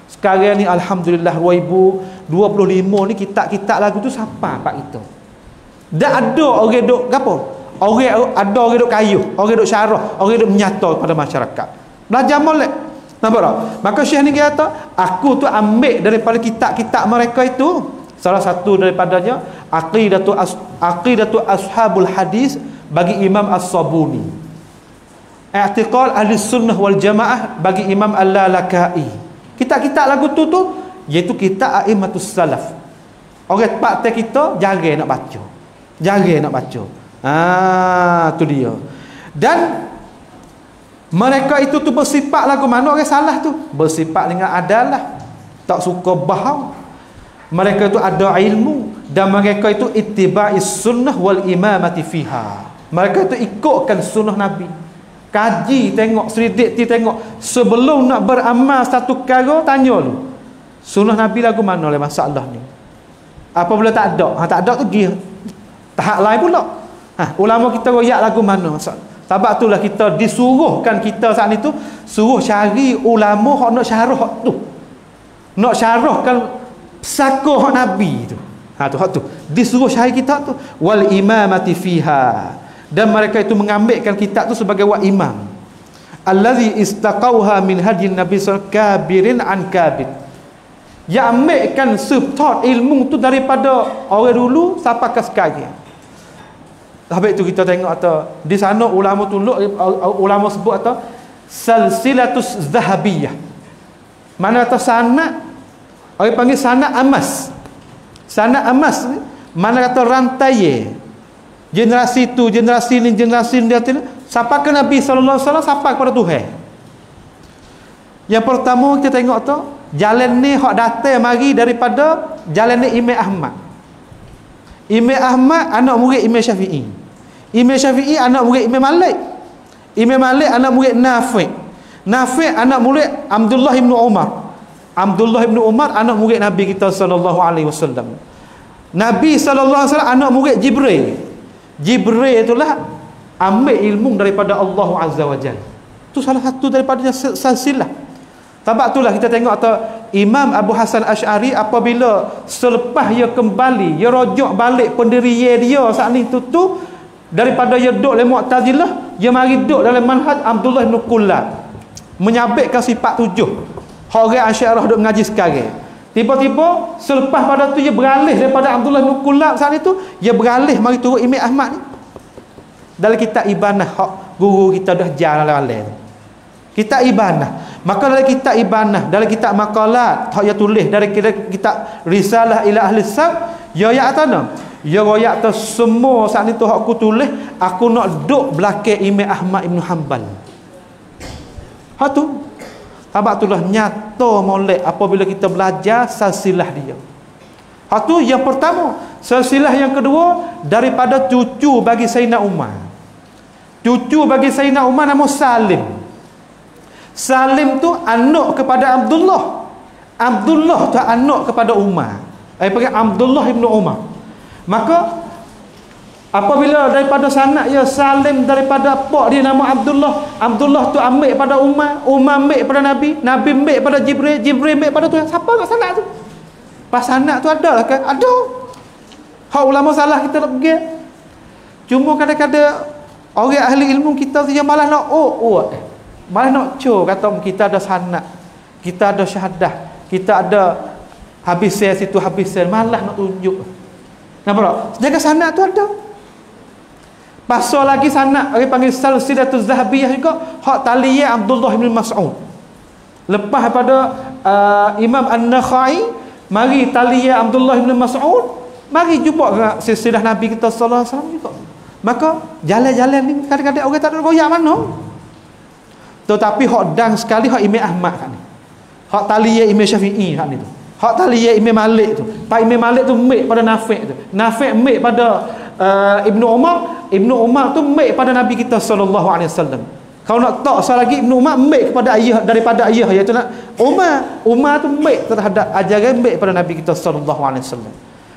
Sekarang ni alhamdulillah 2025 ni kitab-kitab lagu tu siapa pak kita. Tak ada orang duk gapo? Orang ada orang duk kayuh, orang duk syarah, orang duk menyata pada masyarakat. Belajar molek. Nampak tak? Maka Syekh ni kata, aku tu ambil daripada kitab-kitab mereka itu. Salah satu daripadanya aqidatu ashabul hadis bagi Imam As-Sabuni. I'tiqad ahli sunnah wal jamaah bagi Imam Al-Lalakai. Kitab-kitab lagu tu iaitu kitab a'immatus salaf. Orang tempat kita jarang nak baca. Jarang nak baca. Tu dia. Dan mereka itu tu bersifat lagu mana orang salah tu? Bersifat dengan adalah. Tak suka bahau. Mereka itu ada ilmu dan mereka itu ittiba'is sunnah wal imamati fiha. Mereka itu ikutkan sunnah Nabi. Kaji tengok, selidiki tengok. Sebelum nak beramal satu perkara, tanya dulu. Sunnah Nabi lagu mana oleh masalah ni? Apabila tak ada, tak ada tu pergi tahap lain pula. Ulama kita royak lagu mana masalah. Sebab itulah kita disuruhkan kita saat itu suruh cari ulama hak nak syarah hak tu. Nak syarahkan pesaka hak Nabi tu. Hak tu. Disuruh cari kitab tu wal imamati fiha. Dan mereka itu mengambilkan kitab tu sebagai wa imam. Allazi istaqauha min hadin Nabi sallallahu kabirin an kabir. Yang ambilkan subtot ilmu tu daripada orang dulu sampai ke sekarang. Habis itu kita tengok atau di sana ulama tuluk, ulama sebut atau silsilatus zahabiyah. Mana atau sanad, orang panggil sanad amas. Sanad amas mana kata rantai generasi tu, generasi ni, generasi ni, sampai ke Nabi sallallahu alaihi wasallam, sampai kepada Tuhan. Yang pertama kita tengok tu jalan ni hak datang mari daripada jalan ni Imam Ahmad. Imam Ahmad anak murid Imam Syafi'i. Imam Syafi'i anak murid Imam Malik. Imam Malik anak murid Nafi'. Nafi' anak murid Abdullah bin Umar. Abdullah bin Umar anak murid Nabi kita sallallahu alaihi wasallam. Nabi sallallahu alaihi wasallam anak murid Jibril. Jibril itulah ambil ilmu daripada Allah Azza wa Jalla. Itu salah satu daripada silsilah. Sebab itulah kita tengok atau Imam Abu Hasan Asy'ari apabila selepas ia kembali, ia rujuk balik pendirian dia saat ni tu daripada ia duduk dalam Mu'tazilah, dia mari duduk dalam manhaj Abdullah bin Kullab, menyabitkan sifat 7 orang Asy'ariyah duduk mengaji sekarang. Tiba-tiba selepas pada tu ia beralih daripada Abdullah bin Kullab saat itu, ia beralih mari turut Imam Ahmad ni dalam kitab Ibanah hak guru kita dah jalan kitab Ibanah. Maka dalam kitab Ibanah, dalam kitab maqalat hak ia tulis dari kitab Risalah ila Ahli Sab, ya atana ya royak tu semua saat ni tu hak aku tulis, aku nak duduk belakang Imam Ahmad Ibn Hanbal. Hak tu sebab itulah nyata molek apabila kita belajar silsilah dia. Hak tu yang pertama. Silsilah yang kedua daripada cucu bagi Sayyidina Umar. Cucu bagi Sayyidina Umar nama Salim. Salim tu anak kepada Abdullah. Abdullah tu anak kepada Umar. Panggil Abdullah ibn Umar. Maka apabila daripada sanad ya Salim daripada pak dia nama Abdullah, Abdullah tu ambil pada Umar, Umar ambil pada Nabi, Nabi ambil pada Jibril, Jibril ambil pada Tuhan. Siapa kat sanad tu? Pas sanad tu ada kan? Ada. Hak ulama salah kita nak pergi. Cuma kadang-kadang orang ahli ilmu kita tu yang malah nak malah nak kata kita ada sanad, kita ada syahadah, kita ada habis situ habis malah nak tunjuk. Nampak tak? Jaga sanad tu ada. Pasal lagi sanad orang panggil silsilatuz zahabiyah juga hak taliyah Abdullah bin Mas'ud. Lepas pada Imam An-Nakhai mari taliyah Abdullah bin Mas'ud, mari jumpa silsilah Nabi kita sallallahu alaihi wasallam juga. Maka jalan-jalan ni kadang-kadang orang tak ada royak mana. Tetapi hak dang sekali hak Imam Ahmad kan ni. Hak taliyah Imam Syafi'i hak ni tu. Hak taliyah Imam Malik tu. Pak Imam Malik tu ambil pada Nafi' tu. Nafi' ambil pada Ibnu Umar, Ibnu Umar tu ambil pada Nabi kita sallallahu alaihi wasallam. Kalau nak tak salah lagi Ibnu Umar ambil kepada ayah daripada ayah iaitu Umar tu ambil terhadap ajaran ambil pada Nabi kita sallallahu alaihi wasallam.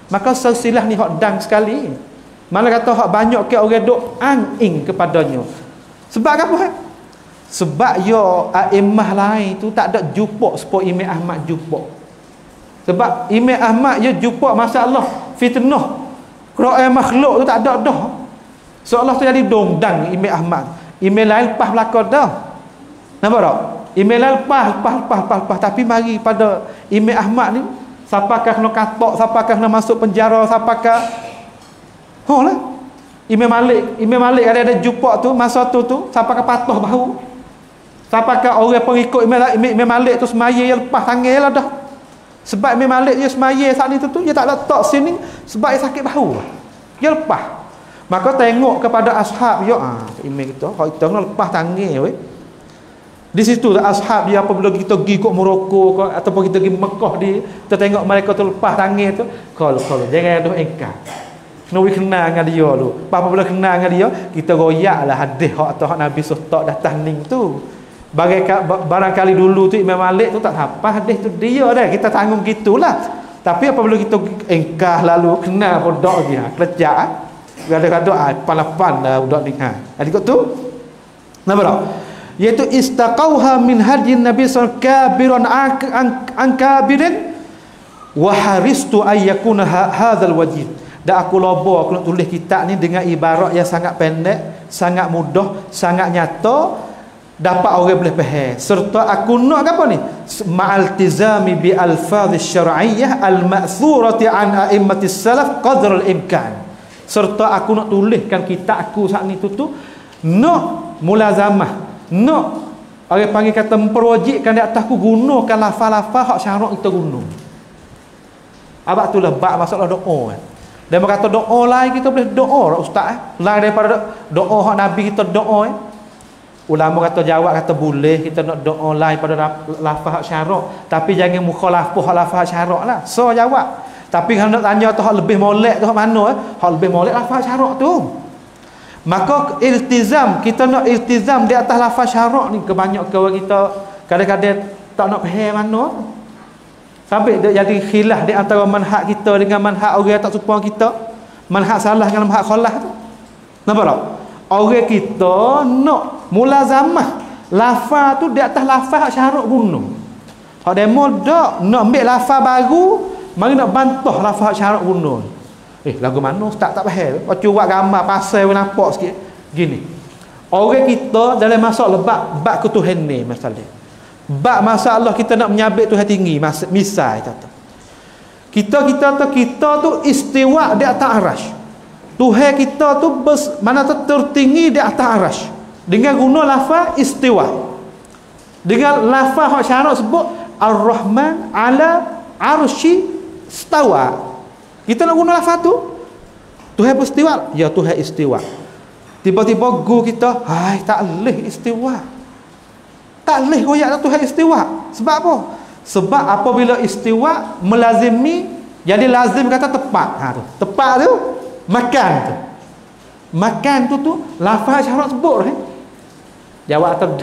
Maka silsilah ni hak dang sekali. Mana kata hak banyak ke orang duk anging kepadanya. Sebab apa? Sebab yo a'immah lain tu tak ada jumpa sepo Imam Ahmad jumpa. Sebab Imam Ahmad dia jumpa masalah fitnah Quran makhluk tu tak ada dah. Seolah tu jadi dongdang Imam Ahmad. Imam lain lepas belakang dah. Nampak tak? Imam lain lepas tapi mari pada Imam Ahmad ni siapakah kena katok, siapakah kena masuk penjara, siapakah lah. Imam Malik ada jumpa tu masa tu siapakah patah bahu. Siapakah orang pengikut Imam Malik tu semaya dia lepas tangan lah dah. Sebab Imam Malik dia semaya saat ni tu dia tak letak sini sebab dia sakit bahu. Dia lepas. Maka tengok kepada ashab dia imam kita, hak kita kena lepas tangan weh. Di situ ashab dia apabila kita pergi ke Morocco ataupun kita pergi Mekah kita tengok mereka tu lepas tangan tu, kalau jangan ada engkar. Kena kenal dengan dia tu. Apabila kenal dengan dia, kita royaklah hadis hak atau hak Nabi Sultan datang ning tu. Barangkali dulu tu Imam Malik tu tak apa hadis tu dia dah, kita tanggung gitulah. Tapi apabila kita engkar lalu kenal budak dia, kelejak kadang-kadang palapan dah budak ni Adik tu. Nampak tak? Iaitu istaqauha min hadyin Nabi sallallahu kabiran an kabirin wa haristu ayyakuna hadzal wajib. Dan aku loba aku nak tulis kitab ni dengan ibarat yang sangat pendek, sangat mudah, sangat nyata, dapat orang boleh faham. Serta aku nak apa ni? Ma'altizami bi alfadz syar'iyyah al-ma'thurati an a'immatis salaf qadra al-imkan. Serta aku nak tuliskan kitab aku saat ni tu nak mulazamah, nak orang panggil kata memperwajibkan di atas aku gunakan lafaz-lafaz hak syarak kita guna. Abak tu lah bab masalah doa. Dia berkata doa lain kita boleh doa ustaz lain daripada doa hak Nabi kita doa. Ulama kata jawab kata boleh kita nak doa lain pada lafaz hak syarak, tapi jangan mukhalafah hak lafaz syarak lah. So jawab. Tapi kalau nak tanya tu hak lebih molek tu hak mana? Hak lebih molek lafaz syarak tu. Maka iltizam, kita nak iltizam di atas lafaz syarak ni, kebanyakan kita kadang-kadang tak nak faham mana. Sampai dia jadi khilaf di antara manhaj kita dengan manhaj orang tak serupa kita. Manhaj salah dengan manhaj khalaf tu. Nampak tak? Orang kita nak mulazamah lafaz tu di atas lafaz syarak guna. Hak demo dak nak ambil lafaz baru, mari nak bantah lafaz syarak guna. Lagu mana ustaz tak faham. Kau cuba gambar pasal nampak sikit. Gini. Orang kita dalam masalah bab ketuhanan ni masalah. Bab masalah kita nak menyabit Tuhan tinggi, misal kata. Kita tu istiwa di atas arasy. Tuhan kita tu mana tu tertinggi di atas arasy. Dengan guna lafaz istiwa. Dengan lafaz hak syarak sebut Ar-Rahman ala arsy istawa. Kita nak guna lafaz tu. Tuhan beristiwa, ya Tuhan istiwa. Tiba-tiba guru kita, hai tak leh istiwa. Tak leh royak Tuhan istiwa. Sebab apa? Sebab apabila istiwa melazimi, jadi lazim kata tepat. Tu. Tepat tu makan tu. Makan tu lafaz syarak sebut. Jawab atau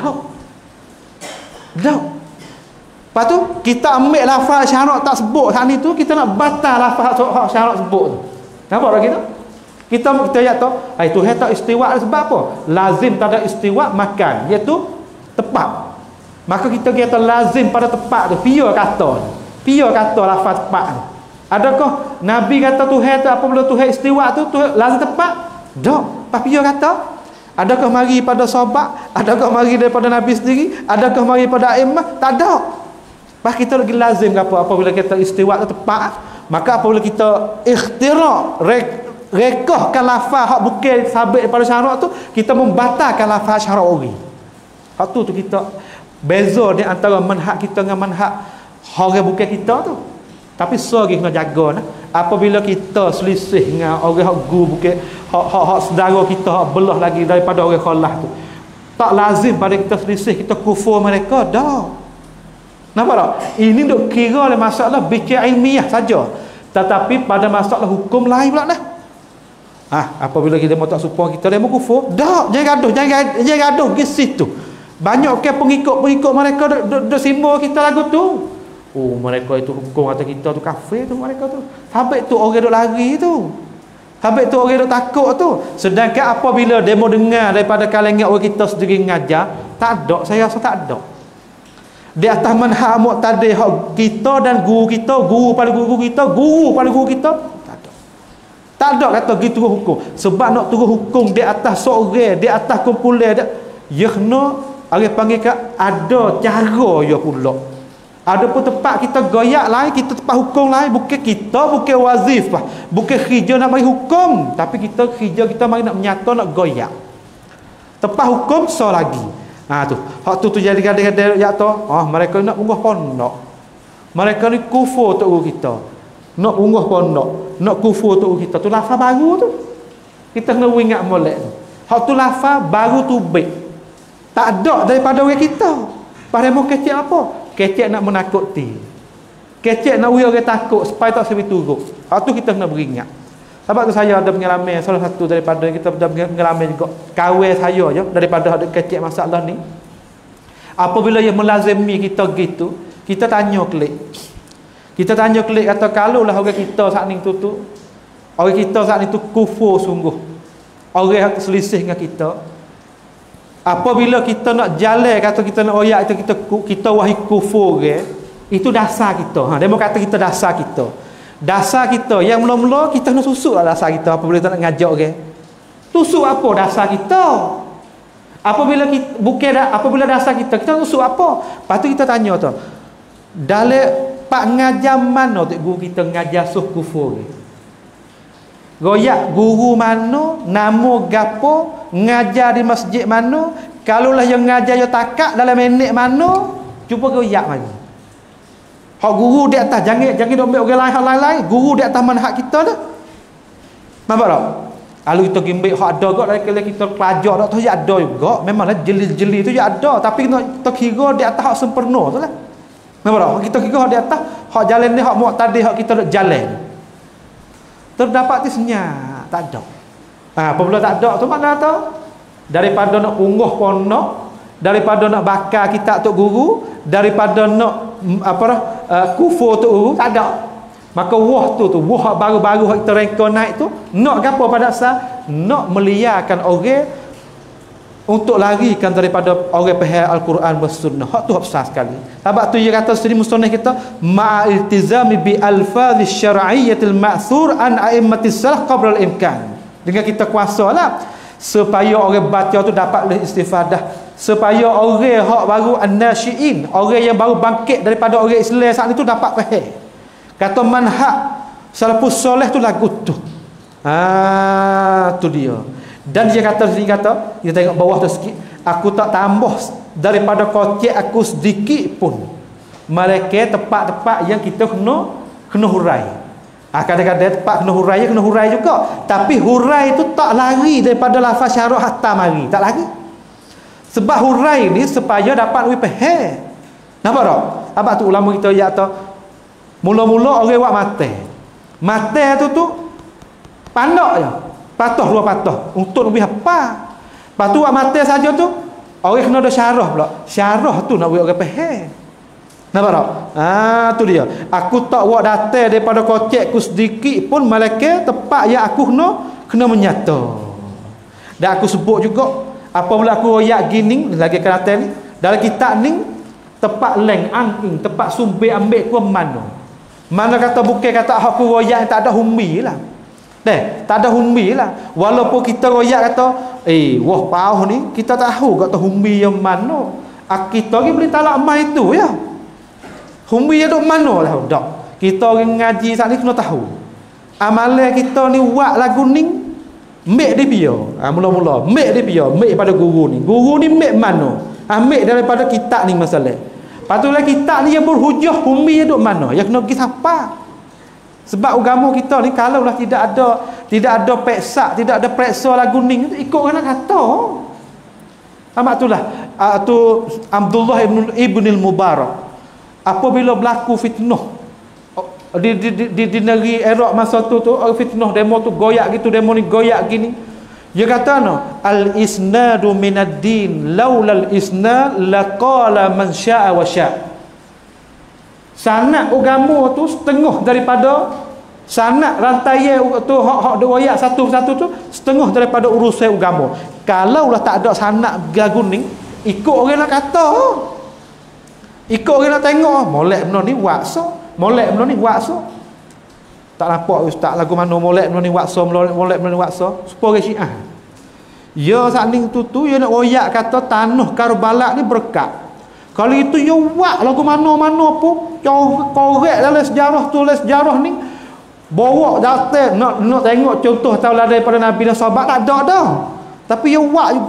dak. Lepas tu kita ambil lafaz syarak tak sebut saat ni tu, kita nak batal lafaz syarak sebut tu. Nampak tak kita? Kita ayat tu, Tuhan tak istiwa sebab apa? Lazim tak ada istiwa makan, iaitu tepat. Maka kita kata lazim pada tepat tu, pia kata lafaz tepat tu. Adakah Nabi kata Tuhan tu apabila Tuhan istiwa tu Tuhan lazim tepat? Tak. Pas pia kata, adakah mari pada sahabat? Adakah mari daripada Nabi sendiri? Adakah mari pada a'immah? Tak ada. Pas kita lagi lazim ke apa apabila kita istiwa tu tepat, maka apabila kita ikhtira' rekahkan lafaz hak bukan sabit daripada syarak tu, kita membatalkan lafaz syarak ori. Hak tu kita beza di antara manhaj kita dengan manhaj orang bukan kita tu. Tapi sorry kena jaga nah. Apabila kita selisih dengan orang hak guru bukan hak saudara kita hak belah lagi daripada orang khalaf tu, tak lazim pada kita selisih kita kufur mereka dah. Nampak tak? Ini duk kira oleh masalah bicara ilmiah saja. Tetapi pada masalah hukum lain pula dah. Apabila kita mau tak serupa kita dia mau kufur, dah jangan gaduh pergi situ. Banyak ke pengikut mereka duk simbol kita lagu tu. Oh, mereka itu hukum kata kita tu kafir tu mereka tu. Habis tu orang duk lari tu. Habis tu orang duk takut tu. Sedangkan apabila dia mau dengar daripada kalangan orang kita sendiri ngajar, tak ada, saya rasa tak ada. Di atas manhaj muqtadi hak kita dan guru kita, guru pada guru kita, tak ada kata gitu hukum. Sebab nak turun hukum di atas seorang, di atas kumpulan dia, ya kena orang panggil ke ada cara ya pula. Ada pun tempat kita goyak lain, kita tempat hukum lain, bukan kita bukan wazifah, bukan kerja nak mari hukum, tapi kita mari nak menyata nak goyak. Tempat hukum so lagi. Tu. Hak tu jadi kadang-kadang ya tu. Mereka nak unggah pondok. Mereka ni kufur tok guru kita. Nak unggah pondok, nak kufur tok guru kita. Tu lafaz baru tu. Kita kena ingat molek tu. Hak tu lafaz baru tu baik. Tak ada daripada orang kita. Paremo kecek apa? Kecek nak menakuti. Kecek nak orang takut supaya tak sampai turut. Hak tu kita kena beringat. Sebab tu saya ada pengalaman salah satu daripada kita ada pengalaman juga kawan saya je daripada ada kecek masalah ni. Apabila dia melazimi kita gitu, kita tanya klik. Kita tanya klik kata kalau lah orang kita saat ni tu orang kita saat ni tu kufur sungguh. Orang yang selisih dengan kita. Apabila kita nak jalan kata kita nak oyak kita wahai kufur ke, itu dasar kita. Demo kata kita dasar kita. Dasar kita yang mula-mula kita nak susuk lah dasar kita apabila kita nak ngajak ke. Tusuk apa dasar kita? Apabila dasar kita tusuk apa? Lepas tu kita tanya tu. Dalam pak ngajar mana tu guru kita ngajar suh kufur ke? Goyak guru mana, nama gapo, ngajar di masjid mana, kalaulah yang ngajar yo takak dalam minit mana, cuba goyak mari. Hak guru di atas jangan dok ambil orang lain, guru di atas manhaj kita dah. Nampak tak? Kalau kita gimbik hak ada gak dari kita pelajar dak tu ya ada juga. Memanglah jeli-jeli tu ya ada, tapi kita kira di atas hak sempurna tu lah. Nampak tak? Kita kira hak di atas, hak jalan ni hak muqtadi hak kita dok jalan. Terdapat tisnya tak ada. Apabila tak ada tu mana tu? Daripada nak unguh ponok, daripada nak bakar kitab tok guru, daripada nak kufur tok guru, tak ada. Maka wah baru-baru hak kita reka naik tu, nak gapo pada asal? Nak meliarkan orang untuk larikan daripada orang pahal Al-Quran dan Sunnah. Hak tu hak besar sekali. Sebab tu dia kata sini musannaf kita ma'iltizami bi alfaziz syar'iyyatil ma'thur an a'immatis salaf qabla al-imkan. Dengan kita kuasalah supaya orang baca tu dapat istifadah, supaya orang hak baru an-nasyiin, orang yang baru bangkit daripada orang Islam saat itu dapat faham. Kata manhaj salafus soleh tu lagu tu. Tu dia. Dan dia kata kita tengok bawah tu sikit, aku tak tambah daripada kocek aku sedikit pun. Mereka tempat-tempat yang kita kena hurai. Kadang-kadang tempat kena hurai juga, tapi hurai itu tak lari daripada lafaz syarah hatta mari, tak lari. Sebab hurai ni supaya dapat faham. Nampak tak? Sebab tu ulama kita ya tu mula-mula orang buat mate tu pandak je. Patah dua patah untuk lebih apa. Lepas tu buat mata saja tu orang kena ada syarah pula. Syarah tu nak buat orang faham. Nampak tak? Tu dia. Aku tak buat data daripada kocek ku sedikit pun malaikat tempat yang aku kena menyata. Dan aku sebut juga apabila aku royak gini lagi kata ni dalam kitab ni tempat leng angking tempat sumber ambil ku mana kata bukan kata aku royak tak ada humbi lah. Tak ada humbi lah. Walaupun kita royak kata wah pauh ni kita tahu kata humbi yang mana. Kita ni boleh talak mai itu ya. Humbi yang duk mana lah dak. Kita orang ngaji saat ni kena tahu. Amalan kita ni buat lagu ni mek dia pia. Mula-mula mek dia pia, mek pada guru ni. Guru ni mek mana? Ambil daripada kitab ni masalah. Patutlah kitab ni yang berhujah humbi yang duk mana? Yang kena pergi siapa? Sebab agama kita ni kalaulah tidak ada peksa, tidak ada periksa lagu ni ikut kena kata. Amat itulah tu Abdullah ibn al-Mubarak apabila berlaku fitnah di negeri Iraq masa tu fitnah demo tu goyak gitu, demo ni goyak gini. Dia kata al-isnadu minad din laula al-isnad laqala man syaa wa syaa. Sanad agama tu setengah daripada sanad rantai tu hak doyak satu-satu tu setengah daripada urusan agama. Kalaulah tak ada sanad gaguning ikut orang nak kata. Ikut orang nak tengok molek benda ni wakso, molek benda ni wakso. Tak nampak ustaz lagu mana molek benda ni wakso, molek benda ni wakso. Supaya Syiah. Ya saat ni tu ya nak royak kata tanah Karbala ni berkat. Kalau itu ya buat lagu mana-mana pun korek dalam sejarah tulis sejarah ni bawa data nak tengok contoh tauladan daripada Nabi dan sahabat tak ada dah. Tapi ya buat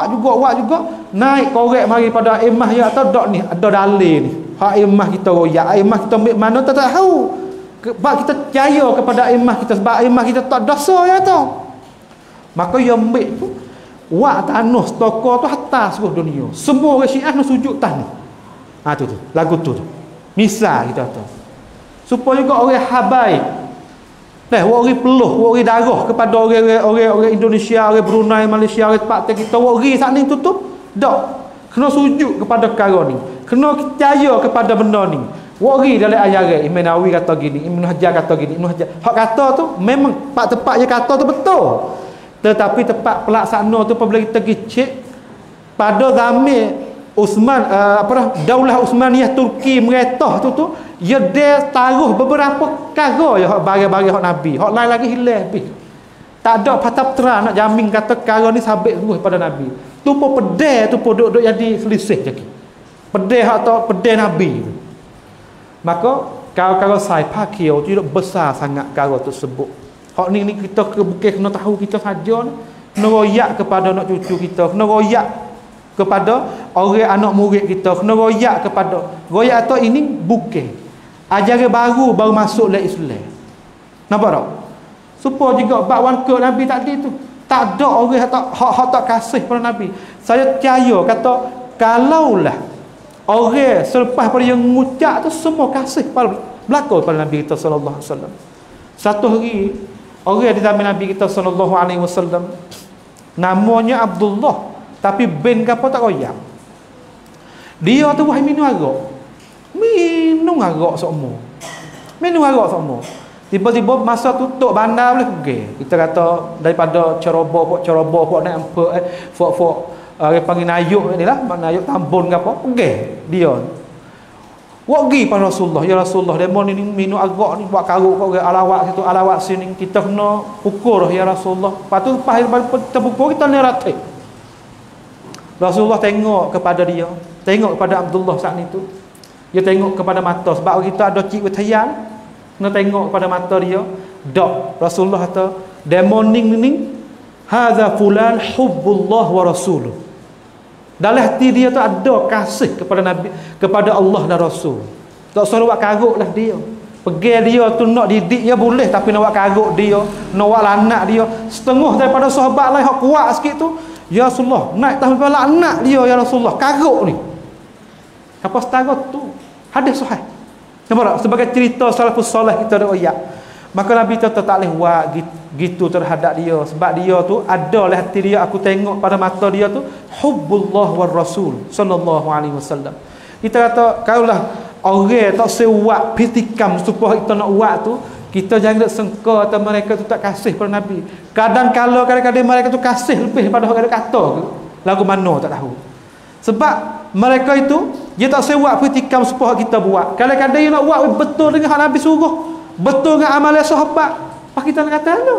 juga naik korek mari pada imah ya atau dak ni ada dalil ni. Hak imah kita royak, imah kita ambil mana tak tahu. Sebab kita percaya kepada imah kita sebab imah kita tak dosa ya tau. Maka ya ambil tu wak tanah stoko tu atas seluruh dunia. Semua orang Syiah nak sujud tanah. Tu lagu tu. Misal kita tu. Supaya juga orang habaib. Orang peluh, orang darah kepada orang Indonesia, orang Brunei, Malaysia, orang tempat kita, orang sat ni tutup. Tak. Kena sujud kepada perkara ni. Kena percaya kepada benda ni. Wari dalam ajaran Imam Nawawi kata gini, Ibn Hajar kata gini, Ibn Hajar. Hak kata tu memang tepat je kata tu betul. Tetapi tepat pelaksana tu apabila kita cek pada zaman Uthman Daulah Uthmaniyah Turki meretah tu ya dia taruh beberapa perkara ya hak barang-barang hak Nabi. Hak lain lagi hilang habis. Tak ada patah terang nak jamin kata perkara ni sabit sungguh pada Nabi. Tu pun pedih tu pun duk jadi selisih lagi. Pedih atau pedih Nabi. Maka kalau saya pakir tu besar sangat perkara tersebut. Hak ni kita bukan kena tahu kita saja, kena royak kepada anak cucu kita, kena royak kepada orang anak murid kita, kena royak kepada royak atau ini bukan ajaran baru masuk dalam Islam. Nampak tak? Supaya juga bab wangkut Nabi tadi tu tak ada orang hak tak kasih pada Nabi. Saya percaya kata kalaulah orang selepas pada yang ngucap tu semua kasih pada berlaku pada Nabi kita sallallahu alaihi wasallam. Satu hari orang di zaman Nabi kita sallallahu alaihi wasallam namanya Abdullah tapi bin apa tak royak. Dia tu wahai minum arak semua. Minum arak semua. Tiba-tiba masa tutup bandar boleh pergi. Kita kata daripada ceroboh pok naik fok panggil nayuk ni lah, nayuk tambun ke apa, pergi dia. Pergi pada Rasulullah, ya Rasulullah, demo ni minum arak ni buat karuk kau alawat situ, alawat sini, kita kena pukul ya Rasulullah. Lepas tu kita pukul kita ni ratik. Rasulullah tengok kepada dia, tengok kepada Abdullah saat itu. Dia tengok kepada mata sebab kita ada cik bertayang. Kena tengok pada mata dia. Dak Rasulullah kata demoning ni hadza fulan hubbullah wa rasuluh. Dalam hati dia tu ada kasih kepada Nabi, kepada Allah dan Rasul. Tak suruh buat karuk lah dia. Pergi dia tu nak didik dia boleh, tapi nak buat karuk dia, nak buat lanak dia. Setengah daripada sahabat lain hak kuat sikit tu, ya Rasulullah, naik sampai lanak dia ya Rasulullah, karuk ni. Apa setara tu? Hadis sahih. Nampak tak? Sebagai cerita salafus soleh kita ada ayat. Maka Nabi tu tak boleh buat gitu terhadap dia. Sebab dia tu ada lah hati dia, aku tengok pada mata dia tu hubbullah war rasul sallallahu alaihi wasallam. Kita kata kalaulah orang tak sewak pitikam supaya kita nak buat tu, kita jangan sangka atau mereka tu tak kasih pada Nabi. Kadang-kadang mereka tu kasih lebih daripada orang kata lagu mana tak tahu. Sebab mereka itu dia tak sewak pitikam supaya kita buat. Kadang-kadang dia nak buat betul dengan hak Nabi suruh, betul dengan amalan sahabat, apa kita nak kata tu?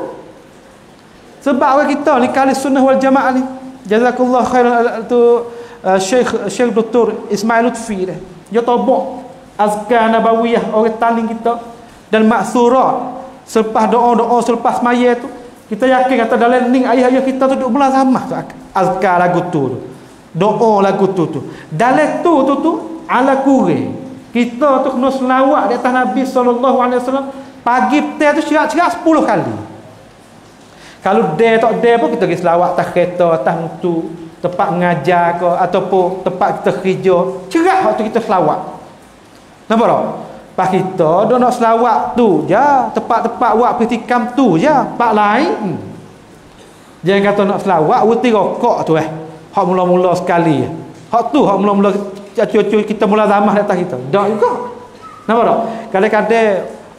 Sebab orang kita ni kali sunnah wal jamaah ni, jazakallah khairan tu Syekh Dr. Ismail Lutfi dia tabak azkar nabawiyah orang taling kita dan maksurat selepas doa-doa selepas maya tu, kita yakin kata dalam ning ayah-ayah kita tu duk mulazamah tu azkar lagu tu, doa lagu tu dalam tu ala kure kita tu kena selawat di atas Nabi SAW pagi petang tu cerak-cerak 10 kali. Kalau dia tak dia pun kita pergi selawat atas kereta, atas mutu, tempat mengajar ke ataupun tempat kita kerja, cerak waktu kita selawat. Nampak tak? Pas kita dia nak selawat tu je, tempat-tempat buat pertikam tu je, tempat lain jangan kata nak selawat wuti rokok tu hak mula-mula sekali. Hak tu hak mula-mula cucu kita mula zamah atas kita. Tak juga. Nampak tak? Kadang-kadang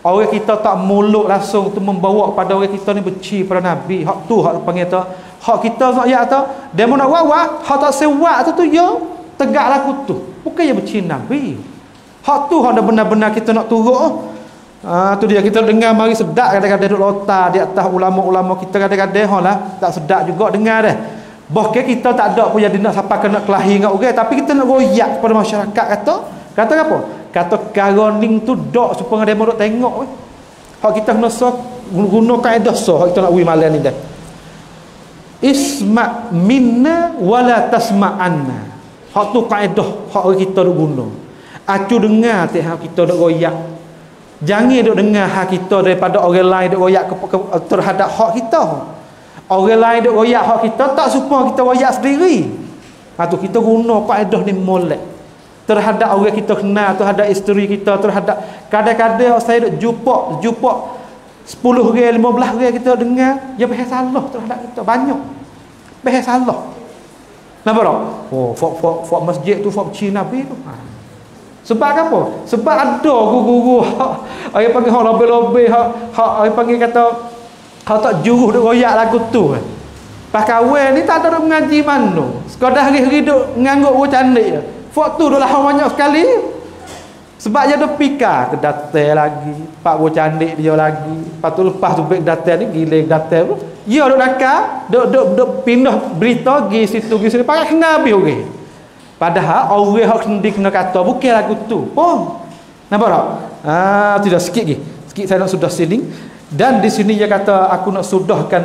orang kita tak mulut langsung tu membawa pada orang kita ni benci pada Nabi. Hak tu hak panggil tu. Hak kita nak ya tu, dia nak buat, hak tak sewak tu ya tegak laku tu. Bukan ya benci Nabi. Hak tu hak benar-benar kita nak turut. Tu dia kita dengar mari sedap kadang-kadang duk lota di atas ulama-ulama kita kadang-kadang lah tak sedap juga dengar dah. Bahkan kita tak ada pun jadi nak siapa kena kelahi dengan orang, tapi kita nak royak kepada masyarakat kata apa? Kata karoning tu dok supaya dia mau tengok. Hak kita kena guna kaedah hak kita nak wi malam ni dah. Isma' minna wala tasma'anna. Hak tu kaedah hak kita duk guna. Acu dengar hak kita duk royak. Jangan duk dengar hak kita daripada orang lain duk royak terhadap hak kita. Orang lain duk royak hak kita tak supaya kita royak sendiri. Tu kita guna kaedah ni molek. terhadap orang kita kenal, terhadap isteri kita, terhadap kadang-kadang saya duk jumpa 10 orang, 15 orang kita dengar, dia bahas salah terhadap kita banyak. Bahas salah. Nampak tak? Oh, fok masjid tu, fok Cina Nabi tu. Sebab apa? Sebab ada guru-guru orang panggil hak lebih-lebih, hak orang panggil kata hak tak juru duk royak lagu tu. Pas kahwin ni tak ada mengaji mana. Sekadar hari-hari duk ngangguk orang cantik je. Fok tu dah lah banyak sekali. Sebab dia ada pika ke datai lagi, pak bo cantik dia lagi. Lepas tu lepas tu baik datai ni gila datai tu. Dia duk nakal, duk pindah berita gi situ pakai kena habis orang. Padahal orang hak kena kata bukan lagu tu. Oh. Nampak tak? Tidak sikit lagi. Sikit saya nak sudah siling. Dan di sini dia kata aku nak sudahkan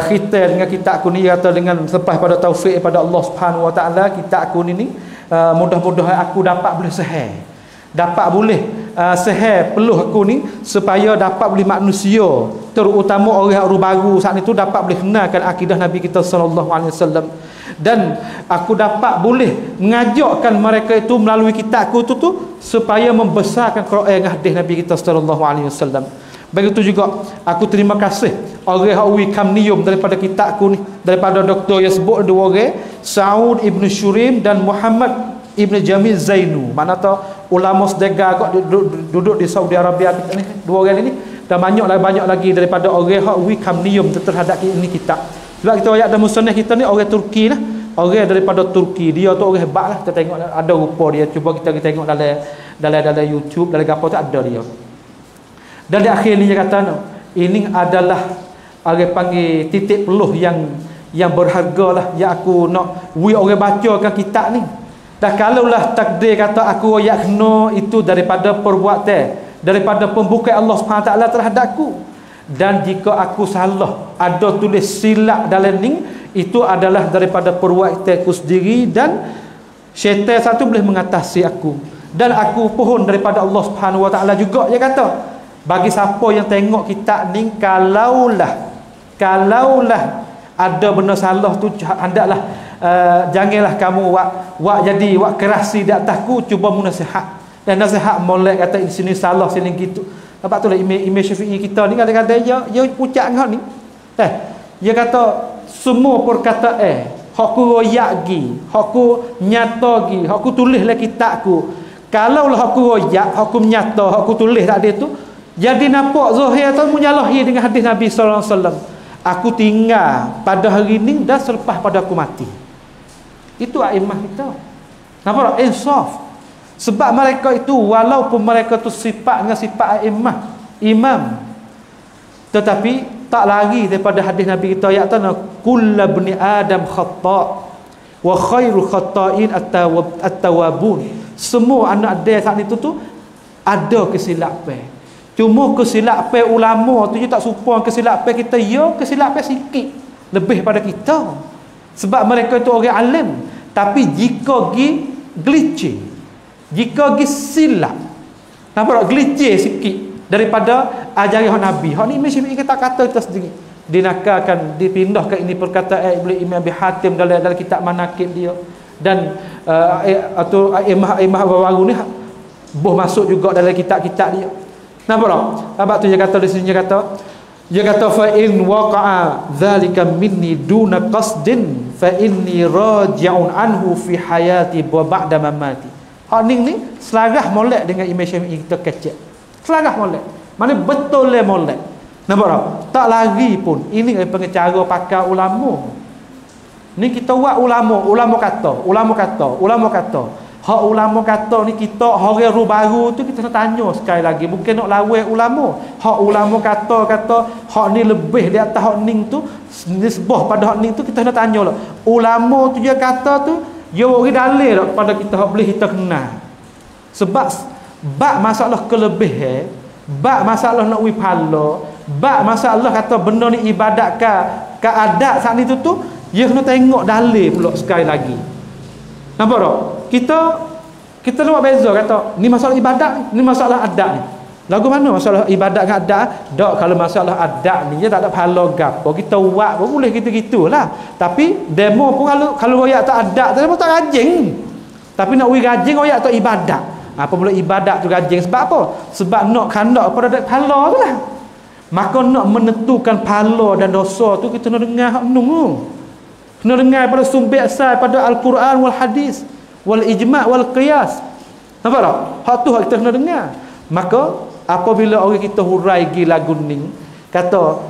khitan dengan kitab aku ni, kata dengan selepas pada taufik daripada Allah Subhanahu Wa Taala, kitab aku ni mudah-mudahan aku dapat boleh boleh seher peluh aku ni supaya dapat boleh manusia terutama orang baru saat itu dapat boleh kenalkan akidah Nabi kita sallallahu alaihi wasallam, dan aku dapat boleh mengajakkan mereka itu melalui kitab aku tu supaya membesarkan Quran dan hadis Nabi kita sallallahu alaihi wasallam. Begitu juga aku terima kasih orang yang kam nium daripada kitab aku ni, daripada doktor yang sebut dua orang, Saud Ibn Shurim dan Muhammad Ibn Jamil Zainu. Mana tahu ulama sedega kok duduk di Saudi Arabia kita ni, dua orang ini, dan banyak lagi daripada orang yang kam nium terhadap ini kitab. Sebab kita ayat dan musnah kita ni orang Turki lah, orang daripada Turki, dia tu orang hebat lah. Kita tengok ada rupa dia, cuba kita tengok dalam YouTube, dalam apa tu ada dia. Dan di akhir ni dia kata ini adalah orang panggil titik peluh yang berharga lah, yang aku nak orang bacakan kitab ni. Dan kalaulah takdir kata aku ayat kena itu daripada perbuatan, daripada pembukaan Allah SWT terhadap aku, dan jika aku salah ada tulis silap dalam ni, itu adalah daripada perbuatan aku sendiri, dan syaitan satu boleh mengatasi aku, dan aku pohon daripada Allah SWT juga. Dia kata bagi siapa yang tengok kitab ni, kalaulah ada benda salah tu, hendaklah janganlah kamu jadi kerasi di atasku, cuba munasihat. Dan nasihat molek kata di sini salah, sini gitu. Sebab tu lah Imam Syafi'i kita ni kadang-kadang dia pucak ngak ni. Dia kata semua perkataan hak ku royak gi, hak ku nyata gi, hak ku tulis dalam kitabku. Kalaulah hak ku royak, hak ku nyata, hak ku tulis tak ada tu, jadi nampak zahir tu menyalahi dengan hadis Nabi sallallahu alaihi wasallam. Aku tinggal pada hari ni dan selepas pada aku mati. Itu aimah kita. Nampak tak? Insaf. Sebab mereka itu walaupun mereka tu sifat dengan sifat aimah, imam, tetapi tak lari daripada hadis Nabi kita ayat tanah kullu bani adam khata' wa khairu khata'in at-tawwabun. Semua anak dia saat itu tu ada kesilapan. Cuma kesilapan ulama tu je tak serupa kesilapan kita. Ya, kesilapan sikit lebih pada kita. Sebab mereka itu orang alim. Tapi jika gi glitching, jika gi silap, nampak tak glitching sikit daripada ajaran Nabi. Hak ni Imam kata kita sendiri. Dinakalkan, dipindahkan ini perkataan oleh Imam Abi Hatim dalam kitab manaqib dia. Dan atau imam baru ni boh masuk juga dalam kitab-kitab dia. Nampak tak? Sebab tu dia kata di sini, dia kata fa in waqa'a dzalika minni duna qasdin fa inni raji'un anhu fi hayati wa ba'da mamati. Hak ni selarah molek dengan Imam Syafi'i kita kecek. Selarah molek. Mana betul le molek. Nampak tak? Tak lari pun. Ini panggil cara pakai ulama. Ni kita buat ulama kata. Hak ulama kata ni kita orang baru tu kita nak tanya sekali lagi, bukan nak lawan ulama. Hak ulama kata hak ni lebih di atas hak ning tu, nisbah pada hak ning tu, kita nak tanya lah. Ulama tu dia kata tu, dia bagi dalil lah kepada kita hak boleh kita kenal. Sebab bab masalah kelebihan, bab masalah nak wi pahala, bab masalah kata benda ni ibadat ke adat saat itu tu, dia kena tengok dalil pula sekali lagi. Nampak tak? Kita nak buat beza kata ni masalah ibadat, ni masalah adat ni. Lagu mana masalah ibadat dengan adat? Tak, kalau masalah adat ni dia tak ada pahala gapo. Kita buat pun boleh gitu-gitulah. Tapi demo pun kalau royak tak adat, demo tak rajin. Tapi nak wi rajin royak tu ibadat. Apa pula ibadat tu rajin sebab apa? Sebab nak kandak pada pahala tu lah. Maka nak menentukan pahala dan dosa tu kita nak dengar hak menung. Kena dengar pada sumber asal pada Al-Quran wal hadis wal ijma' wal qiyas. Nampak tak? Hak tu hak kita kena dengar. Maka apabila orang kita hurai gi lagu ni kata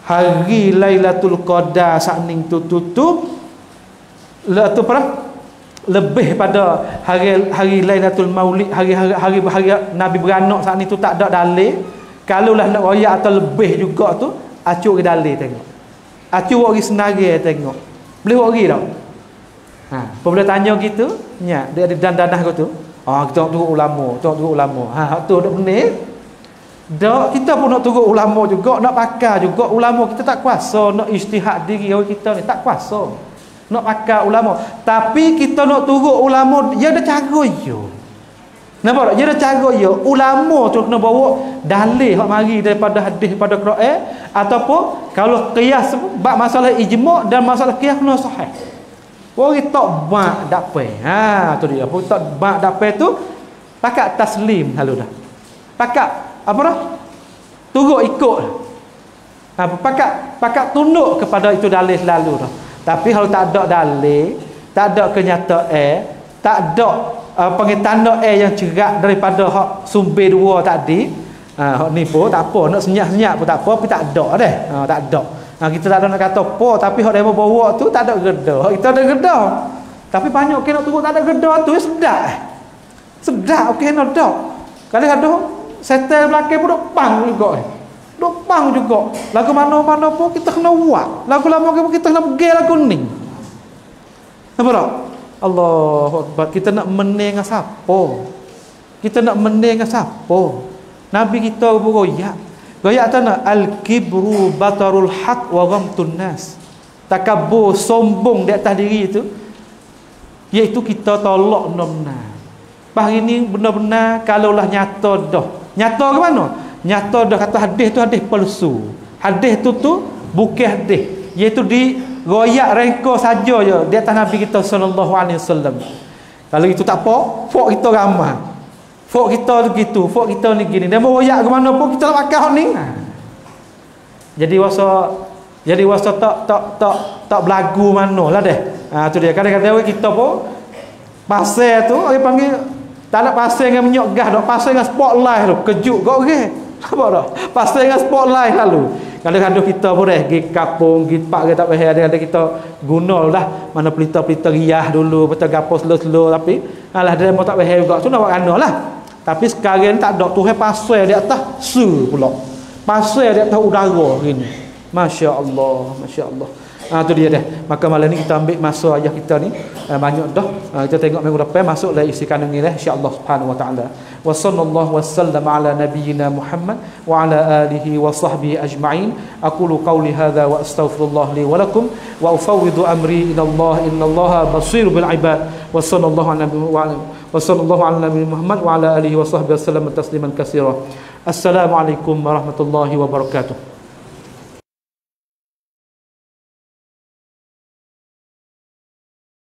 hari Lailatul Qadar sakning tu tutup la tu apa? Lebih pada hari Lailatul Maulid, hari Nabi beranak saat ni tu tak ada dalil. Kalau lah nak royak atau lebih juga tu, acuk ke dalil tengok. Acuk orang senari tengok. Boleh buat lagi tak? Apabila tanya gitu, nya dia ada dandanah kau tu. Kita nak turut ulama, hak tu dak benar. Dak kita pun nak turut ulama juga, nak pakar juga ulama, kita tak kuasa nak ijtihad diri orang kita ni, tak kuasa. Nak pakar ulama, tapi kita nak turut ulama dia ada cara je. Nampak tak? Dia ada cara je. Ulama tu kena bawa dalil hak mari daripada hadis pada Quran ataupun kalau qiyas bab masalah ijma' dan masalah qiyas kena sahih. Orang tak bak dapat. Tu dia. Apa tak bak dapat tu pakat taslim lalu dah. Pakat apa dah? Turut ikut. Pakat tunduk kepada itu dalil lalu dah. Tapi kalau tak ada dalil, tak ada kenyataan, tak ada tanda yang cerak daripada hak sumber dua tadi, hak ni pun tak apa, nak senyap-senyap pun tak apa, tapi tak ada dah. Tak ada. Kita tak ada nak kata apa, tapi hak dia bawa tu tak ada geda. Hak kita ada geda. Tapi banyak kena turut tak ada geda tu sedap. Sedap okey nak dak. Kalau ada setel belakang pun dok pang juga. Dok pang juga. Lagu mana-mana pun kita kena buat. Lagu lama pun kita kena pergi lagu ni. Nampak tak? Allahu Akbar. Kita nak meneng dengan siapa? Kita nak meneng dengan siapa? Nabi kita beroyak. Royak tanah al-kibru batarul haq wa ghamtun nas. Takabur, sombong di atas diri itu, iaitu kita tolak benar-benar. Hari ni benar-benar kalaulah nyata dah. Nyata ke mana? Nyata dah kata hadis tu hadis palsu. Hadis tu bukan hadis. Iaitu di royak rengko saja je di atas Nabi kita sallallahu alaihi wasallam. Kalau itu tak apa, fok kita ramah. Fok kita tu gitu, fok kita ni gini. Dia mau royak ke mana pun kita nak pakai hak ni. Jadi wasa tak belagu manalah deh. Tu dia. Kadang-kadang kita pun pasal tu orang panggil tak nak pasal dengan minyak gas dak, pasal dengan spotlight tu. Kejut kau orang. Apa dah? Pasal dengan spotlight lalu. Kadang-kadang kita pun pergi kapung, pergi pak ke tak payah ada kita guna lah mana pelita-pelita riah dulu, betul gapo slow-slow tapi alah dia mau tak payah juga. Tu nak buat lah. Tapi sekarang tak ada Tuhan pasal di atas su pula. Pasal di atas udara gini. Masya-Allah, masya-Allah. Tu dia dah. Maka malam ni kita ambil masa ayah kita ni banyak dah. Kita tengok minggu depan masuk dalam isi kandung ni dah insya-Allah Subhanahu wa taala. Wa sallallahu wasallam ala nabiyyina Muhammad wa ala alihi wa sahbihi ajma'in. Aqulu qawli hadha wa astaghfirullah li wa lakum wa ufawwidu amri ila Allah innallaha basirun bil ibad. Wa sallallahu ala nabiyyina Muhammad wa ala alihi wa sahbihi wasallam tasliman katsira. Assalamualaikum warahmatullahi wabarakatuh.